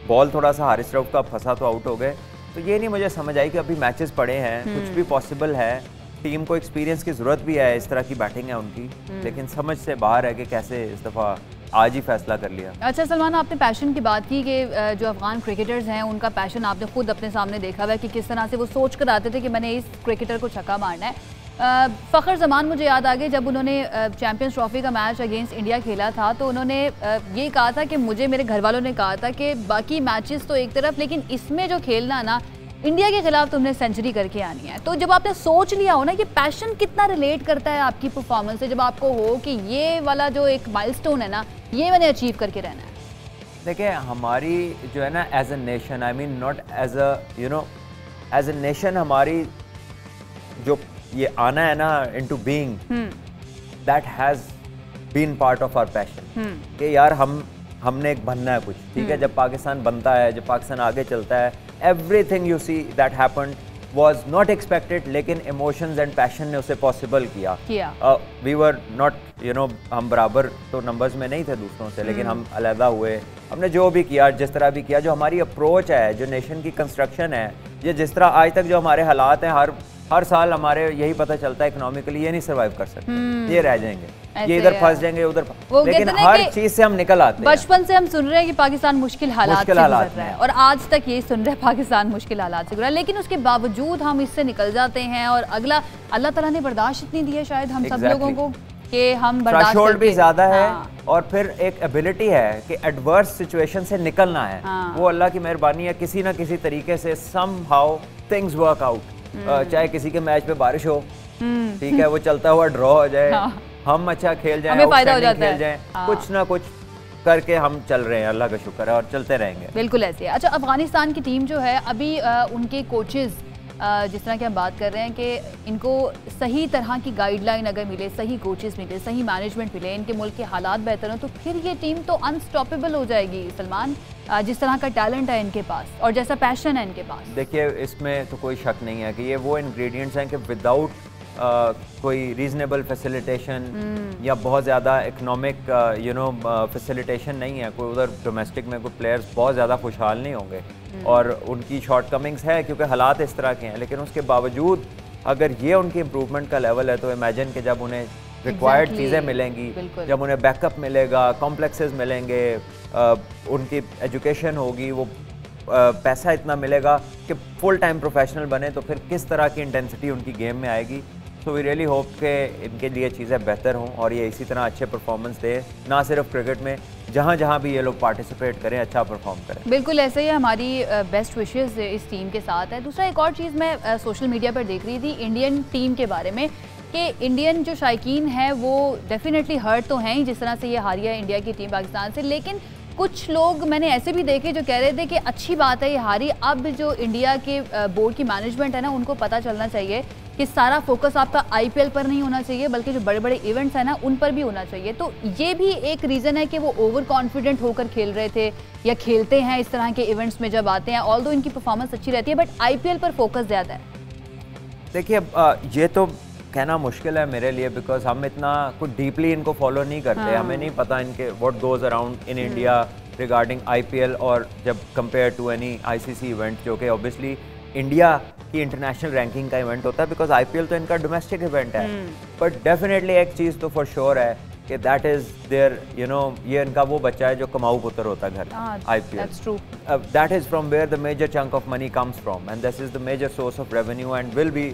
बॉल थोड़ा सा हारिस रऊफ का फंसा तो आउट हो गए। तो ये नहीं मुझे समझ आई कि अभी मैचेस पड़े हैं, कुछ भी पॉसिबल है। टीम को एक्सपीरियंस की जरूरत भी है, इस तरह की बैटिंग है उनकी, लेकिन समझ से बाहर है कि कैसे इस दफ़ा आज ही फैसला कर लिया। अच्छा सलमान, आपने पैशन की बात की कि जो अफगान क्रिकेटर्स हैं उनका पैशन आपने खुद अपने सामने देखा हुआ है कि किस तरह से वो सोच कर आते थे कि मैंने इस क्रिकेटर को छक्का मारना है। फ़खर जमान मुझे याद आ गए, जब उन्होंने चैंपियंस ट्रॉफी का मैच अगेंस्ट इंडिया खेला था, तो उन्होंने ये कहा था कि मुझे मेरे घर वालों ने कहा था कि बाकी मैचेस तो एक तरफ, लेकिन इसमें जो खेलना ना इंडिया के खिलाफ तुमने सेंचुरी करके आनी है। तो जब आपने सोच लिया हो ना, ये पैशन कितना रिलेट करता है आपकी परफॉर्मेंस से, जब आपको हो कि ये वाला जो एक माइलस्टोन है ना, ये मैंने अचीव करके रहना है। देखिए हमारी जो है ना as a nation, I mean not as a you know, as a nation हमारी जो ये आना है ना into being, that has been part of our passion कि यार हमने एक बनना है कुछ, ठीक है। जब पाकिस्तान बनता है, जब पाकिस्तान आगे चलता है, everything you see that happened was not expected, लेकिन इमोशंस एंड पैशन ने उसे पॉसिबल किया। We were not you know, हम बराबर तो नंबर्स में नहीं थे दूसरों से, लेकिन हम अलहदा हुए, हमने जो भी किया, जिस तरह भी किया, जो हमारी अप्रोच है, जो नेशन की कंस्ट्रक्शन है, ये जिस तरह आज तक जो हमारे हालात हैं, हर साल हमारे यही पता चलता है इकोनॉमिकली ये नहीं सर्वाइव कर सकते, ये रह जाएंगे, ये इधर फंस जाएंगे, उधर, लेकिन हर चीज से हम निकल आते हैं। बचपन से हम सुन रहे हैं कि पाकिस्तान मुश्किल हालात से गुजर रहा है, और आज तक ये सुन रहे हैं पाकिस्तान मुश्किल हालात से गुजर रहा है, लेकिन उसके बावजूद हम इससे निकल जाते हैं। और अगला, अल्लाह ताला ने बर्दाश्त इतनी दी है शायद हम सब लोगों को कि हम बर्दाश्त करके, भी ज्यादा है, और फिर एक एबिलिटी है कि एडवर्स सिचुएशन से निकलना है। वो अल्लाह की मेहरबानी है, किसी ना किसी तरीके से समहाउ थिंग्स वर्क आउट। चाहे किसी के मैच पे बारिश हो, ठीक है, वो चलता हुआ ड्रॉ हो जाए, हम अच्छा खेल जाए, हमें फायदा हो जाता है, खेल जाए, कुछ ना कुछ करके हम चल रहे हैं, अल्लाह का शुक्र है, और चलते रहेंगे। बिल्कुल ऐसे है। अच्छा, अफगानिस्तान की टीम जो है अभी उनके कोचेस, जिस तरह की हम बात कर रहे हैं कि इनको सही तरह की गाइडलाइन अगर मिले, सही कोचेस मिले, सही मैनेजमेंट मिले, इनके मुल्क के हालात बेहतर हों, तो फिर ये टीम तो अनस्टॉपेबल हो जाएगी सलमान, जिस तरह का टैलेंट है इनके पास और जैसा पैशन है इनके पास। देखिए इसमें तो कोई शक नहीं है कि ये वो इंग्रेडिएंट्स हैं कि विदाउट कोई रीजनेबल फैसिलिटेशन या बहुत ज़्यादा इकोनॉमिक यू नो फैसिलिटेशन नहीं है, कोई उधर डोमेस्टिक में कोई प्लेयर्स बहुत ज़्यादा खुशहाल नहीं होंगे, और उनकी शॉर्ट कमिंग्स है क्योंकि हालात इस तरह के हैं। लेकिन उसके बावजूद अगर ये उनकी इम्प्रूवमेंट का लेवल है, तो इमेजिन कि जब उन्हें रिक्वायर्ड चीज़ें मिलेंगी, जब उन्हें बैकअप मिलेगा, कॉम्प्लेक्सेस मिलेंगे, उनकी एजुकेशन होगी, वो पैसा इतना मिलेगा कि फुल टाइम प्रोफेशनल बने, तो फिर किस तरह की इंटेंसिटी उनकी गेम में आएगी। सो वी रियली होप कि इनके लिए चीज़ें बेहतर हों और ये इसी तरह अच्छे परफॉर्मेंस दें, ना सिर्फ क्रिकेट में, जहाँ जहाँ भी ये लोग पार्टिसिपेट करें, अच्छा परफॉर्म करें। बिल्कुल ऐसे ही हमारी बेस्ट विशेस इस टीम के साथ है। दूसरा एक और चीज़ मैं सोशल मीडिया पर देख रही थी इंडियन टीम के बारे में, कि इंडियन जो शायकीन है वो डेफिनेटली हर्ट तो हैं ही जिस तरह से ये हारी है इंडिया की टीम पाकिस्तान से, लेकिन कुछ लोग मैंने ऐसे भी देखे जो कह रहे थे कि अच्छी बात है ये हारी, अब जो इंडिया के बोर्ड की मैनेजमेंट है ना, उनको पता चलना चाहिए कि सारा फोकस आपका आईपीएल पर नहीं होना चाहिए, बल्कि जो बड़े बड़े इवेंट्स हैं ना उन पर भी होना चाहिए। तो ये भी एक रीज़न है कि वो ओवर कॉन्फिडेंट होकर खेल रहे थे या खेलते हैं इस तरह के इवेंट्स में जब आते हैं, ऑल्दो इनकी परफॉर्मेंस अच्छी रहती है, बट आईपीएल पर फोकस ज़्यादा है। देखिए ये तो कहना मुश्किल है मेरे लिए, बिकॉज हम इतना कुछ डीपली इनको फॉलो नहीं करते, हमें नहीं पता इनके what goes around in India regarding IPL, और जब compare to any ICC event, जो कि ऑब्वियसली इंडिया की इंटरनेशनल रैंकिंग का इवेंट होता है, बिकॉज आईपीएल तो इनका डोमेस्टिक इवेंट है। बट डेफिनेटली एक चीज़ तो फॉर श्योर है कि दैट इज देयर ये इनका वो बच्चा है जो कमाऊ पुत्र होता है घर में। IPL that is from where the major chunk of money comes from and this is the major source of revenue and will be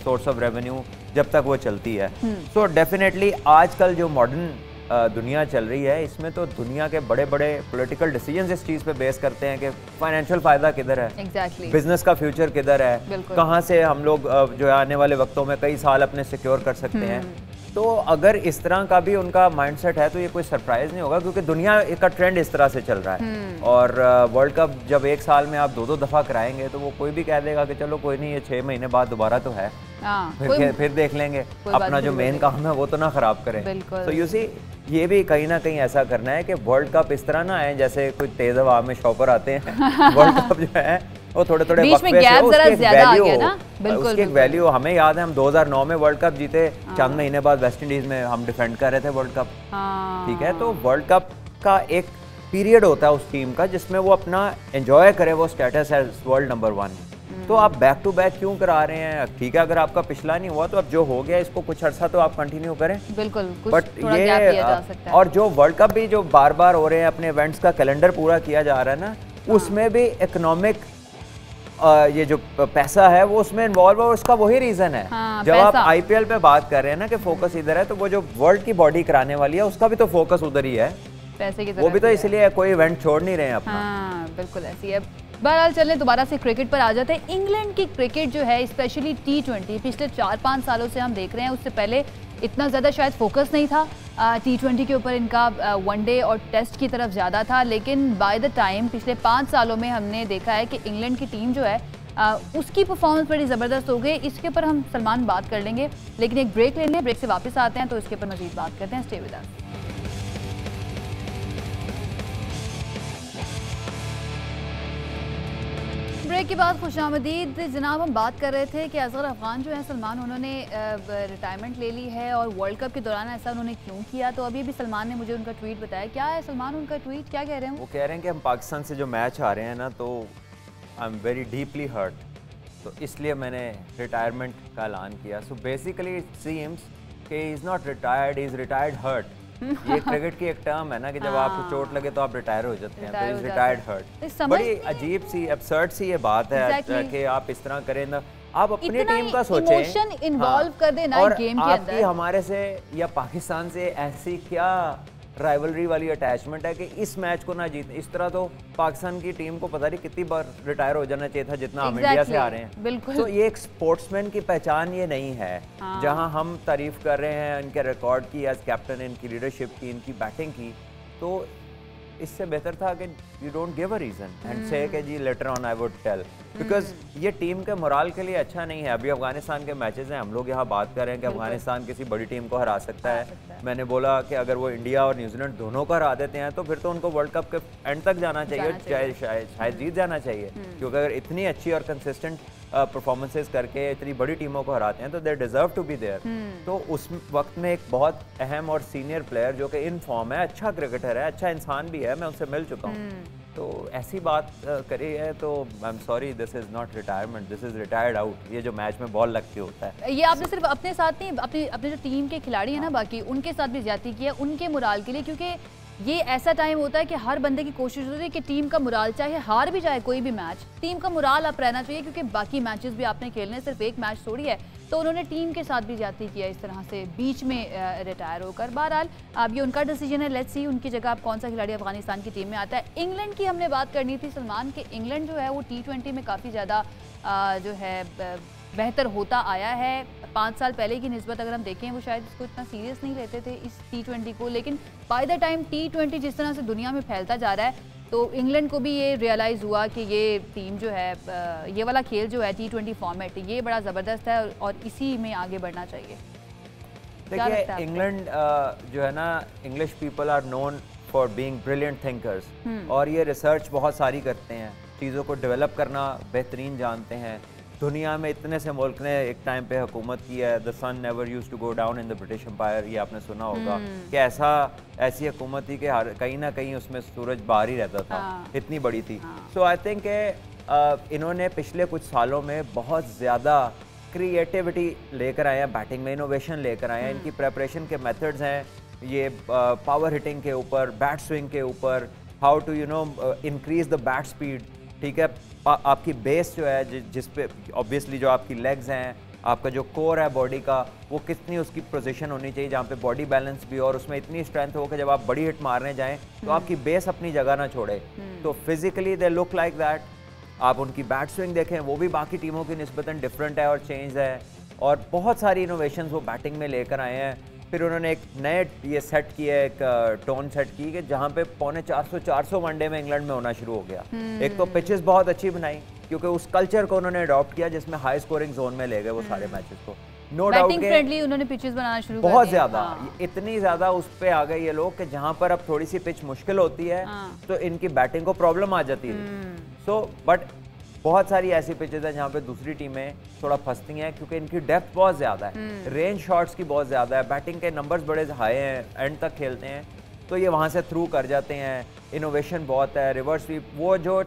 source of revenue जब तक वो चलती है। सो डेफिनेटली आजकल जो मॉडर्न दुनिया चल रही है इसमें तो दुनिया के बड़े बड़े पॉलिटिकल डिसीजंस इस चीज़ पे बेस करते हैं कि फाइनेंशियल फ़ायदा किधर है, बिजनेस का फ्यूचर किधर है, कहाँ से हम लोग जो है आने वाले वक्तों में कई साल अपने सिक्योर कर सकते हैं। तो अगर इस तरह का भी उनका माइंडसेट है तो ये कोई सरप्राइज नहीं होगा क्योंकि दुनिया का ट्रेंड इस तरह से चल रहा है। और वर्ल्ड कप जब एक साल में आप 2-2 दफ़ा कराएंगे तो वो कोई भी कह देगा कि चलो कोई नहीं, ये 6 महीने बाद दोबारा तो है, फिर देख लेंगे, अपना जो मेन काम है वो तो ना खराब करें। तो यू सी ये भी कहीं ना कहीं ऐसा करना है कि वर्ल्ड कप इस तरह ना आए जैसे कोई तेज हवा में शॉपर आते हैं। वर्ल्ड कप जो है वो थोड़े थोड़े वक्त पे उसकी एक वैल्यू हमें याद है। हम 2009 में वर्ल्ड कप जीते, चंद महीने बाद वेस्ट इंडीज में हम डिफेंड कर रहे थे वर्ल्ड कप। ठीक है, तो वर्ल्ड कप का एक पीरियड होता है उस टीम का जिसमें वो अपना एंजॉय करे वो स्टेटस है वर्ल्ड नंबर 1। तो आप बैक टू बैक क्यों करा रहे हैं? ठीक है, अगर आपका पिछला नहीं हुआ तो अब जो हो गया इसको कुछ अर्सा तो आप कंटिन्यू करें। बिल्कुल, बट ये और जो वर्ल्ड कप भी जो बार बार हो रहे हैं, अपने इवेंट्स का कैलेंडर पूरा किया जा रहा है ना, उसमें भी इकोनॉमिक ये जो पैसा है वो उसमें इन्वॉल्व है और उसका वही रीजन है। जब आप IPL पे बात कर रहे हैं ना कि फोकस इधर है, तो वो जो वर्ल्ड की बॉडी कराने वाली है उसका भी तो फोकस उधर ही है, पैसे की तरफ। वो भी तो इसलिए कोई इवेंट छोड़ नहीं रहे हैं अपना। बिल्कुल ऐसी है। बहरहाल चलें दोबारा से क्रिकेट पर आ जाते हैं। इंग्लैंड की क्रिकेट जो है स्पेशली T20 पिछले 4-5 सालों से हम देख रहे हैं, उससे पहले इतना ज़्यादा शायद फोकस नहीं था T20 के ऊपर, इनका वनडे और टेस्ट की तरफ ज़्यादा था। लेकिन बाय द टाइम पिछले 5 सालों में हमने देखा है कि इंग्लैंड की टीम जो है उसकी परफॉर्मेंस बड़ी ज़बरदस्त हो गई। इसके ऊपर हम सलमान बात कर लेंगे, लेकिन एक ब्रेक ले लें, ब्रेक से वापस आते हैं तो इसके ऊपर मज़ीद बात करते हैं। Stay with us. ब्रेक के बाद खुशामदीद। जनाब, हम बात कर रहे थे कि असगर अफगान जो है सलमान, उन्होंने रिटायरमेंट ले ली है और वर्ल्ड कप के दौरान ऐसा उन्होंने क्यों किया? तो अभी भी सलमान ने मुझे उनका ट्वीट बताया। क्या है सलमान उनका ट्वीट, क्या कह रहे हैं? वो कह रहे हैं कि हम पाकिस्तान से जो मैच आ रहे हैं ना, तो I am very deeply hurt, तो इसलिए मैंने रिटायरमेंट का ऐलान किया। सो बेसिकली इट सीम्स कि he is not retired, he is retired hurt. ये क्रिकेट की एक टर्म है ना कि जब आपको चोट लगे तो आप रिटायर हो जाते हैं, तो इज रिटायर्ड हर्ट। बड़ी अजीब सी एब्सर्ड सी ये बात है कि आप इस तरह करें ना, आप अपनी टीम का सोचें, इमोशन इन्वॉल्व कर देना और गेम के अंदर। आपकी हमारे से या पाकिस्तान से ऐसी क्या राइवलरी वाली अटैचमेंट है कि इस मैच को ना जीत। इस तरह तो पाकिस्तान की टीम को पता नहीं कितनी बार रिटायर हो जाना चाहिए था जितना हम इंडिया से आ रहे हैं। बिल्कुल। तो ये एक स्पोर्ट्समैन की पहचान ये नहीं है। जहां हम तारीफ कर रहे हैं इनके रिकॉर्ड की, एज कैप्टन, इनकी लीडरशिप की, इनकी बैटिंग की, तो इससे बेहतर था कि you don't give a reason and say कि जी later on I would tell, because ये टीम के मोराल के लिए अच्छा नहीं है। अभी अफगानिस्तान के मैचेस हैं, हम लोग यहाँ बात कर रहे हैं कि अफगानिस्तान किसी बड़ी टीम को हरा सकता है। मैंने बोला कि अगर वो इंडिया और न्यूजीलैंड दोनों को हरा देते हैं तो फिर तो उनको वर्ल्ड कप के एंड तक जाना चाहिए, शायद जीत जाना चाहिए, क्योंकि अगर इतनी अच्छी और कंसिस्टेंट परफॉर्मेंसेस करके इतनी बड़ी टीमों को हराते हैं तो they deserve to be there. तो उस वक्त में एक बहुत अहम और सीनियर प्लेयर जो कि इन फॉर्म है, अच्छा क्रिकेटर है, अच्छा इंसान भी है, मैं उनसे मिल चुका हूँ, तो ऐसी बात करी है तो I am sorry, this is not retirement, this is retired out. ये जो मैच में बॉल लग के होता है, ये आपने सिर्फ अपने साथ नहीं, अपने जो टीम के खिलाड़ी हैं ना बाकी, उनके साथ भी ज्यादती की है, उनके मोराल के लिए, क्योंकि ये ऐसा टाइम होता है कि हर बंदे की कोशिश होती है कि टीम का मोराल, चाहे हार भी जाए कोई भी मैच, टीम का मोराल अप रहना चाहिए, क्योंकि बाकी मैचेस भी आपने खेलने, सिर्फ एक मैच थोड़ी है। तो उन्होंने टीम के साथ भी ज्यादती किया इस तरह से बीच में रिटायर होकर। बहरहाल अब ये उनका डिसीजन है, लेट्स सी उनकी जगह अब कौन सा खिलाड़ी अफगानिस्तान की टीम में आता है। इंग्लैंड की हमने बात करनी थी सलमान के, इंग्लैंड जो है वो T20 में काफ़ी ज़्यादा जो है बेहतर होता आया है। 5 साल पहले की निस्बत अगर हम देखें, वो शायद इसको इतना सीरियस नहीं लेते थे इस T20 को, लेकिन बाय द टाइम T20 जिस तरह से दुनिया में फैलता जा रहा है, तो इंग्लैंड को भी ये रियलाइज़ हुआ कि ये टीम जो है, ये वाला खेल जो है T20 फॉर्मेट, ये बड़ा ज़बरदस्त है और इसी में आगे बढ़ना चाहिए। देखिए इंग्लैंड जो है ना, English people are known for being brilliant thinkers, और ये रिसर्च बहुत सारी करते हैं, चीज़ों को डेवलप करना बेहतरीन जानते हैं। दुनिया में इतने से मुल्क ने एक टाइम पे हुकूमत की है, the sun never used to go down in the British empire, ये आपने सुना होगा कि ऐसी हुकूमत थी कि कहीं ना कहीं उसमें सूरज बाहर ही रहता था, इतनी बड़ी थी। सो आई थिंक इन्होंने पिछले कुछ सालों में बहुत ज़्यादा क्रिएटिविटी लेकर आए हैं, बैटिंग में इनोवेशन लेकर आए हैं, इनकी प्रेपरेशन के मेथड्स हैं, ये पावर हिटिंग के ऊपर, बैट स्विंग के ऊपर, how to increase the bat speed, ठीक है, आपकी बेस जो है जिस पे ऑब्वियसली जो आपकी लेग्स हैं, आपका जो कोर है बॉडी का, वो कितनी उसकी पोजीशन होनी चाहिए जहाँ पे बॉडी बैलेंस भी और उसमें इतनी स्ट्रेंथ हो कि जब आप बड़ी हिट मारने जाएं तो आपकी बेस अपनी जगह ना छोड़े। तो physically they look like that. आप उनकी बैट स्विंग देखें, वो भी बाकी टीमों की निस्बतन डिफरेंट है और चेंज है, और बहुत सारी इनोवेशंस वो बैटिंग में लेकर आए हैं। फिर उन्होंने एक नए ये सेट किया, एक टोन सेट की कि जहाँ पे 450 वनडे में इंग्लैंड में होना शुरू हो गया। एक तो पिचेस बहुत अच्छी बनाई क्योंकि उस कल्चर को उन्होंने अडॉप्ट किया जिसमें हाई स्कोरिंग जोन में ले गए वो सारे मैचेस को। नो डाउट बैटिंग फ्रेंडली उन्होंने पिचेस बनाना शुरू कर बहुत दिए। ज्यादा, हाँ। इतनी ज्यादा उस पे आ गए ये लोग कि जहाँ पर अब थोड़ी सी पिच मुश्किल होती है तो इनकी बैटिंग को प्रॉब्लम आ जाती है। सो बट बहुत सारी ऐसी पिचेस हैं जहाँ पे दूसरी टीमें थोड़ा फंसती हैं क्योंकि इनकी डेप्थ बहुत ज़्यादा है, रेंज शॉट्स की बहुत ज़्यादा है, बैटिंग के नंबर्स बड़े हाई हैं, एंड तक खेलते हैं, तो ये वहाँ से थ्रू कर जाते हैं। इनोवेशन बहुत है, रिवर्स स्वीप, वो जो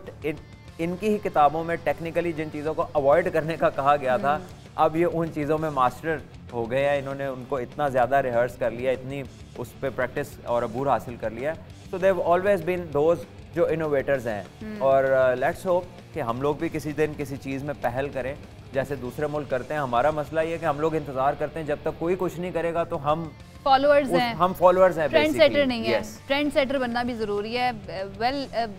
इनकी ही किताबों में टेक्निकली जिन चीज़ों को अवॉइड करने का कहा गया था, अब ये उन चीज़ों में मास्टर हो गए हैं। इन्होंने उनको इतना ज़्यादा रिहर्स कर लिया, इतनी उस पर प्रैक्टिस और अबूर हासिल कर लिया। सो देव ऑलवेज बीन दोज जो इनोवेटर्स हैं, और लेट्स होप कि हम लोग भी किसी दिन किसी चीज़ में पहल करें जैसे दूसरे मुल्क करते हैं। हमारा मसला ये है कि हम लोग इंतज़ार करते हैं जब तक कोई कुछ नहीं करेगा तो हम फॉलोअर्स हैं, हम फॉलोअर्स हैं, ट्रेंड सेटर नहीं है। yes. ट्रेंड सेटर बनना भी ज़रूरी है।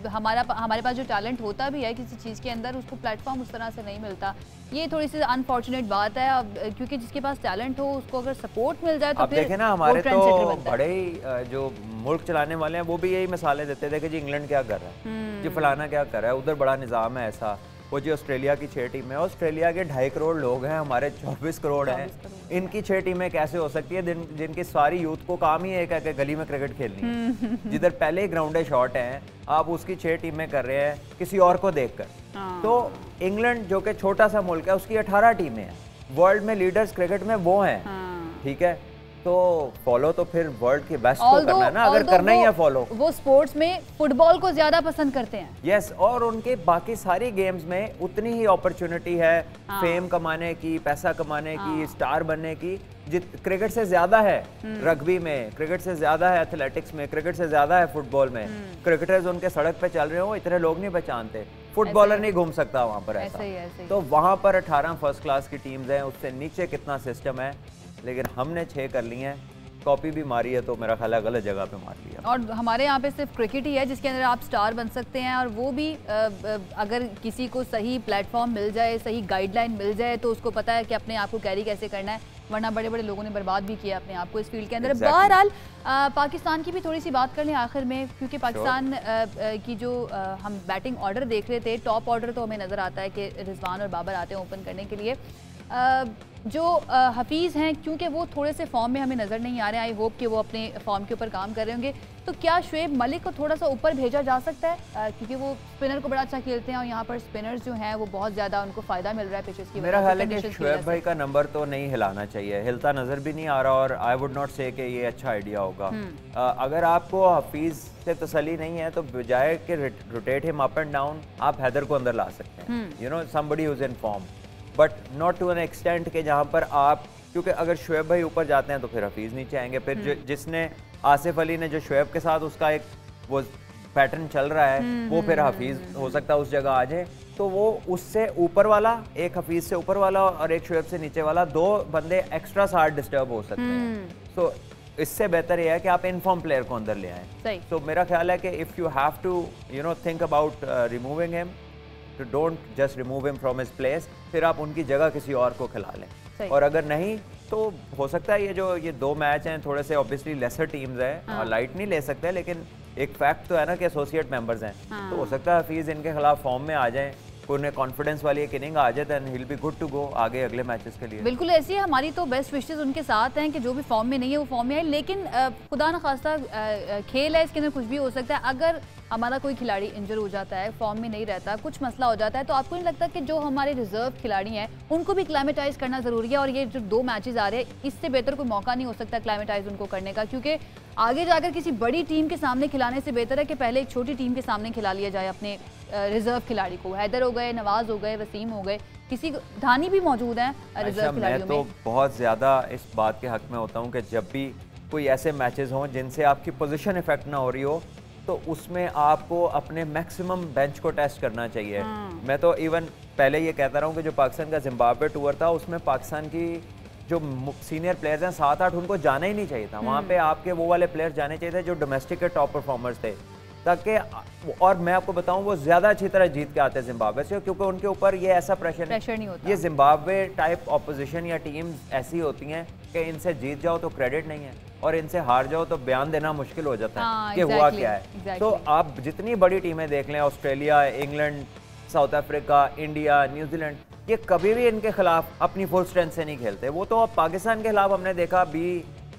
हमारे पास जो टैलेंट होता भी है किसी चीज़ के अंदर, उसको प्लेटफॉर्म उस तरह से नहीं मिलता। ये थोड़ी सी अनफॉर्चुनेट बात है अब, क्योंकि जिसके पास टैलेंट हो उसको अगर सपोर्ट मिल जाए तो आप फिर देखें ना, हमारे ट्रेंड सेटर बनता है। बड़े ही जो मुल्क चलाने वाले हैं वो भी यही मिसालें देते थे कि जी इंग्लैंड क्या कर रहा है, जी फलाना क्या कर रहा है, उधर बड़ा निज़ाम है ऐसा। वो जी ऑस्ट्रेलिया की 6 टीमें, ऑस्ट्रेलिया के 2.5 करोड़ लोग हैं, हमारे 24 करोड़ हैं, इनकी 6 टीमें कैसे हो सकती है जिनकी सारी यूथ को काम ही एक है कि गली में क्रिकेट खेलनी है। जिधर पहले ही ग्राउंडे शॉट हैं, आप उसकी 6 टीमें कर रहे हैं किसी और को देखकर। तो इंग्लैंड जो कि छोटा सा मुल्क है उसकी 18 टीमें हैं, वर्ल्ड में लीडर्स क्रिकेट में वो हैं, ठीक है। तो फॉलो तो फिर वर्ल्ड के बेस्ट को करना है ना, अगर करना ही है फॉलो। वो स्पोर्ट्स में फुटबॉल को ज्यादा पसंद करते हैं। यस, और उनके बाकी सारी गेम्स में उतनी ही अपॉर्चुनिटी है फेम कमाने की, पैसा कमाने की, स्टार बनने की, क्रिकेट से ज्यादा है। रग्बी में क्रिकेट से ज्यादा है, एथलेटिक्स में क्रिकेट से ज्यादा है, फुटबॉल में क्रिकेटर्स उनके सड़क पे चल रहे हो इतने लोग नहीं पहचानते, फुटबॉलर नहीं घूम सकता वहां पर ऐसा। तो वहां पर 18 फर्स्ट क्लास की टीम्स हैं, उससे नीचे कितना सिस्टम है, लेकिन हमने 6 कर ली हैं। कॉपी भी मारी है तो मेरा ख्याल है गलत जगह पे मार लिया। और हमारे यहाँ पे सिर्फ क्रिकेट ही है जिसके अंदर आप स्टार बन सकते हैं, और वो भी अगर किसी को सही प्लेटफॉर्म मिल जाए, सही गाइडलाइन मिल जाए तो उसको पता है कि अपने आप को कैरी कैसे करना है, वरना बड़े बड़े लोगों ने बर्बाद भी किया अपने आप को इस फील्ड के अंदर। बहरहाल पाकिस्तान की भी थोड़ी सी बात कर लें आखिर में, क्योंकि पाकिस्तान की जो हम बैटिंग ऑर्डर देख रहे थे, टॉप ऑर्डर तो हमें नज़र आता है कि रिजवान और बाबर आते हैं ओपन करने के लिए। जो हफीज़ हैं, क्योंकि वो थोड़े से फॉर्म में हमें नज़र नहीं आ रहे हैं, आई होप कि वो अपने फॉर्म के ऊपर काम कर रहे होंगे, तो क्या शुएब मलिक को थोड़ा सा ऊपर भेजा जा सकता है, क्योंकि वो स्पिनर को बड़ा अच्छा खेलते हैं और यहाँ पर स्पिनर्स जो हैं वो बहुत ज़्यादा उनको फ़ायदा मिल रहा है पिचेस की। मेरा ख्याल है कि शुएब भाई का नंबर तो नहीं हिलाना चाहिए, हिलता नज़र भी नहीं आ रहा, और आई वुड नॉट से कि ये अच्छा आइडिया होगा। अगर आपको हफीज़ से तसल्ली नहीं है तो बजाय कि rotate him up and down, आप हैदर को अंदर ला सकते हैं, you know, somebody who is in form, but not to an extent के जहाँ पर आप, क्योंकि अगर शुएब भाई ऊपर जाते हैं तो फिर हफीज़ नीचे आएंगे। फिर जिसने आसिफ अली ने जो शुएब के साथ उसका एक वो पैटर्न चल रहा है, वो फिर हफीज़ हो सकता है उस जगह आ जाए, तो वो उससे ऊपर वाला, एक हफीज़ से ऊपर वाला और एक शुएब से नीचे वाला, 2 बंदे एक्स्ट्रा साथ डिस्टर्ब हो सकते हैं। सो इससे बेहतर यह है कि आप इनफॉर्म प्लेयर को अंदर ले आएं। तो मेरा ख्याल है कि if you have to think about removing him, तो don't just remove him from his place, फिर आप उनकी जगह किसी और को खिला लें। और अगर नहीं तो हो सकता है ये 2 मैच हैं, थोड़े से ऑब्वियसली लेसर टीम्स हैं, लाइट नहीं ले सकते, लेकिन एक फैक्ट तो है ना कि एसोसिएट मेंबर्स हैं, तो हो सकता है हफीज़ इनके खिलाफ फॉर्म में आ जाएं, उन्हें कॉन्फिडेंस वाली एक इनिंग आ जाए, he will be good to go आगे अगले मैचेस के लिए। बिल्कुल ऐसी है, हमारी तो बेस्ट विशेस उनके साथ हैं कि जो भी फॉर्म में नहीं है वो फॉर्म में आए, लेकिन खुदा न खास्ता खेल है, इसके अंदर कुछ भी हो सकता है। अगर हमारा कोई खिलाड़ी इंजर हो जाता है, फॉर्म में नहीं रहता, कुछ मसला हो जाता है, तो आपको नहीं लगता कि जो हमारे रिजर्व खिलाड़ी हैं उनको भी क्लाइमेटाइज करना ज़रूरी है? और ये जो 2 मैचेस आ रहे हैं, इससे बेहतर कोई मौका नहीं हो सकता क्लाइमेटाइज उनको करने का, क्योंकि आगे जाकर किसी बड़ी टीम के सामने खिलाने से बेहतर है कि पहले एक छोटी टीम के सामने खिला लिया जाए अपने रिजर्व खिलाड़ी को। हैदर हो गए, नवाज हो गए, वसीम हो गए, किसी धानी भी मौजूद हैं रिजर्व खिलाड़ियों में। मैं तो बहुत ज़्यादा इस बात के हक में होता हूँ कि जब भी कोई ऐसे मैचेस हों जिनसे आपकी पोजीशन इफेक्ट ना हो रही हो, तो उसमें आपको अपने मैक्सिमम बेंच को टेस्ट करना चाहिए। मैं तो इवन पहले ये कहता रहा हूँ कि जो पाकिस्तान का जिम्बाब्वे टूर था उसमें पाकिस्तान की जो सीनियर प्लेयर्स हैं 7-8 उनको जाना ही नहीं चाहिए था। वहाँ पे आपके वो वाले प्लेयर्स जाने चाहिए थे जो डोमेस्टिक के टॉप परफॉर्मर्स थे, ताकि और मैं आपको बताऊं वो ज़्यादा अच्छी तरह जीत के आते हैं जिम्बाब्वे से, क्योंकि उनके ऊपर ये ऐसा प्रेशर नहीं होता। ये जिम्बाब्वे टाइप ऑपोजिशन या टीम्स ऐसी होती हैं कि इनसे जीत जाओ तो क्रेडिट नहीं है और इनसे हार जाओ तो बयान देना मुश्किल हो जाता है कि हुआ क्या है। तो आप जितनी बड़ी टीमें देख लें, Australia, England, south Africa, India, New Zealand, ये कभी भी इनके खिलाफ अपनी फुल स्ट्रेंथ से नहीं खेलते। वो तो अब पाकिस्तान के खिलाफ हमने देखा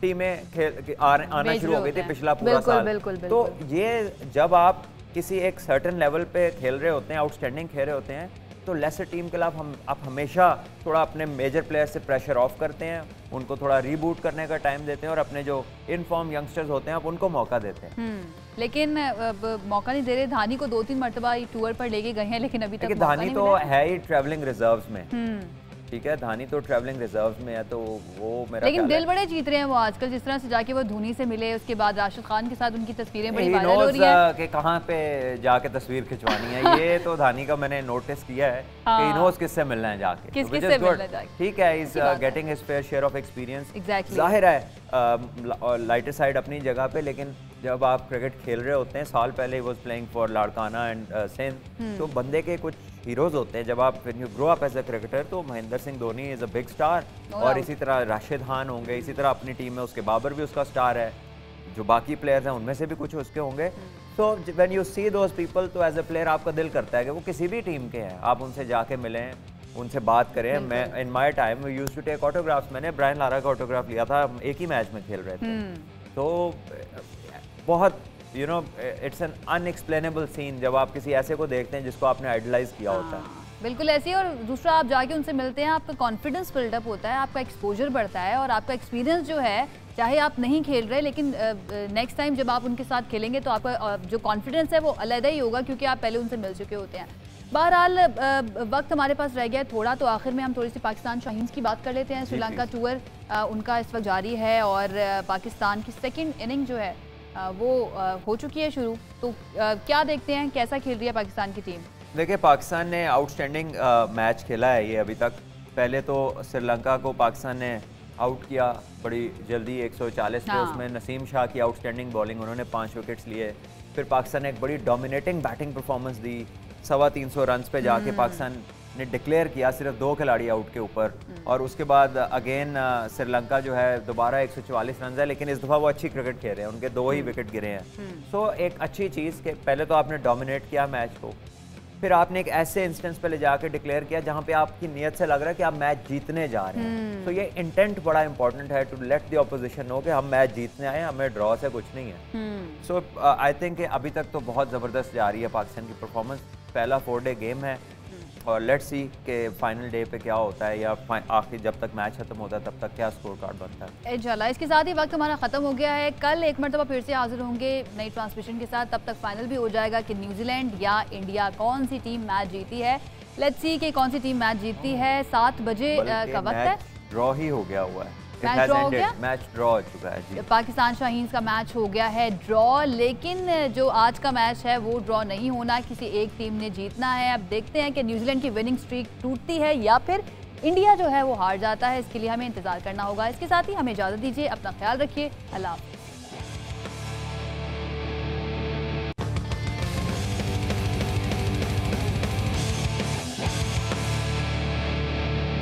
टीमें आना शुरू हो गई थी पिछला पूरा साल। तो ये जब आप किसी एक सर्टेन लेवल पे खेल रहे होते हैं, आउटस्टैंडिंग खेल रहे होते हैं, तो लेसर टीम के खिलाफ आप हमेशा थोड़ा अपने मेजर प्लेयर से प्रेशर ऑफ करते हैं, उनको थोड़ा रीबूट करने का टाइम देते हैं और अपने जो इनफॉर्म यंगस्टर्स होते हैं आप उनको मौका देते हैं। लेकिन मौका नहीं दे रहे। धानी को 2-3 मरतबा टूर पर लेके गए हैं, लेकिन अभी तक धानी तो है ही ट्रैवलिंग रिजर्व्स में। ठीक है, धानी तो ट्रैवलिंग रिजर्व्स में है, तो वो मेरा लेकिन दिल बड़े जीत रहे हैं वो आजकल। जिस तरह से जाके वो धोनी से मिले, उसके बाद राशिद खान के साथ उनकी तस्वीरें बड़ी वायरल हो रही हैं कि कहाँ पे जाके तस्वीर खिंचवानी है। ये तो धानी का मैंने नोटिस किया है कि ही नोज किससे मिलना है जाके, किससे मिलना है जाके। ठीक है, is getting his fair share of experience. Exactly, जाहिर है लाइटर साइड अपनी जगह पे, लेकिन जब आप क्रिकेट खेल रहे होते हैं, साल पहले ही was playing for Larkana and Sindh, तो बंदे के कुछ हीरोज होते हैं। जब आप when you grow up as a cricketer, तो Mahendra Singh Dhoni is a big star, और इसी तरह राशिद खान होंगे, इसी तरह अपनी टीम में उसके बाबर भी उसका स्टार है, जो बाकी प्लेयर्स हैं उनमें से भी कुछ उसके होंगे। So when you see those people, तो एज अ प्लेयर आपका दिल करता है कि वो किसी भी टीम के हैं, आप उनसे जाके मिलें, उनसे बात करें। मैं in my time we used to take autographs. मैंने ब्रायन लारा का ऑटोग्राफ लिया था, हम एक ही मैच में खेल रहे थे। तो बहुत इट्स एन अनएक्सप्लेनेबल सीन जब आप किसी ऐसे को देखते हैं जिसको आपने आइडलाइज किया होता है। बिल्कुल ऐसे ही। और दूसरा, आप जाके उनसे मिलते हैं, आपका कॉन्फिडेंस बिल्डअप होता है, आपका एक्सपोजर बढ़ता है, और आपका एक्सपीरियंस जो है, चाहे आप नहीं खेल रहे, लेकिन नेक्स्ट टाइम जब आप उनके साथ खेलेंगे तो आपका जो कॉन्फिडेंस है वो अलग ही होगा, क्योंकि आप पहले उनसे मिल चुके होते हैं। बहरहाल वक्त हमारे पास रह गया थोड़ा, तो आखिर में हम थोड़ी सी पाकिस्तान शाहीन्स की बात कर लेते हैं। श्रीलंका टूर उनका इस वक्त जारी है और पाकिस्तान की सेकेंड इनिंग जो है वो हो चुकी है शुरू। तो क्या देखते हैं, कैसा खेल रही है पाकिस्तान की टीम? देखिए, पाकिस्तान ने आउटस्टैंडिंग मैच खेला है ये अभी तक। पहले तो श्रीलंका को पाकिस्तान ने आउट किया बड़ी जल्दी 140 पे, उसमें नसीम शाह की आउटस्टैंडिंग बॉलिंग, उन्होंने 5 विकेट्स लिए। फिर पाकिस्तान ने एक बड़ी डोमिनेटिंग बैटिंग परफॉर्मेंस दी, 350 रन पे जाके पाकिस्तान ने डिक्लेयर किया सिर्फ 2 खिलाड़ी आउट के ऊपर। और उसके बाद अगेन श्रीलंका जो है दोबारा 144 रन है, लेकिन इस दफ़ा वो अच्छी क्रिकेट खेल रहे हैं, उनके 2 ही विकेट गिरे हैं। सो एक अच्छी चीज़ कि पहले तो आपने डोमिनेट किया मैच को, फिर आपने एक ऐसे इंस्टेंस पे ले जाकर डिक्लेयर किया जहां पे आपकी नीयत से लग रहा है कि आप मैच जीतने जा रहे हैं। तो ये इंटेंट बड़ा इंपॉर्टेंट है, to let the opposition know कि हम मैच जीतने आए, हमें ड्रॉ से कुछ नहीं है। सो आई थिंक अभी तक तो बहुत ज़बरदस्त जा रही है पाकिस्तान की परफॉर्मेंस। पहला 4 डे गेम है और लेट्स सी कि फाइनल डे पे क्या होता है, या आखिर जब तक मैच खत्म होता है तब तक क्या स्कोर कार्ड बनता है। इंशाल्लाह। इसके साथ ही वक्त हमारा खत्म हो गया है। कल एक मरतबा फिर से हाजिर होंगे नई ट्रांसमिशन के साथ। तब तक फाइनल भी हो जाएगा कि न्यूजीलैंड या इंडिया कौन सी टीम मैच जीती है। लेट्स सी कि कौन सी टीम मैच जीतती है। 7 बजे का वक्त है। ड्रॉ ही हो गया हुआ है, मैच ड्रॉ हो गया, मैच ड्रॉ हो चुका है जी। पाकिस्तान शाहीन्स का मैच हो गया है ड्रॉ, लेकिन जो आज का मैच है वो ड्रॉ नहीं होना, किसी एक टीम ने जीतना है। अब देखते हैं कि न्यूजीलैंड की विनिंग स्ट्रीक टूटती है या फिर इंडिया जो है वो हार जाता है। इसके लिए हमें इंतजार करना होगा। इसके साथ ही हमें इजाज़त दीजिए, अपना ख्याल रखिए, अल्लाह हाफ़िज़।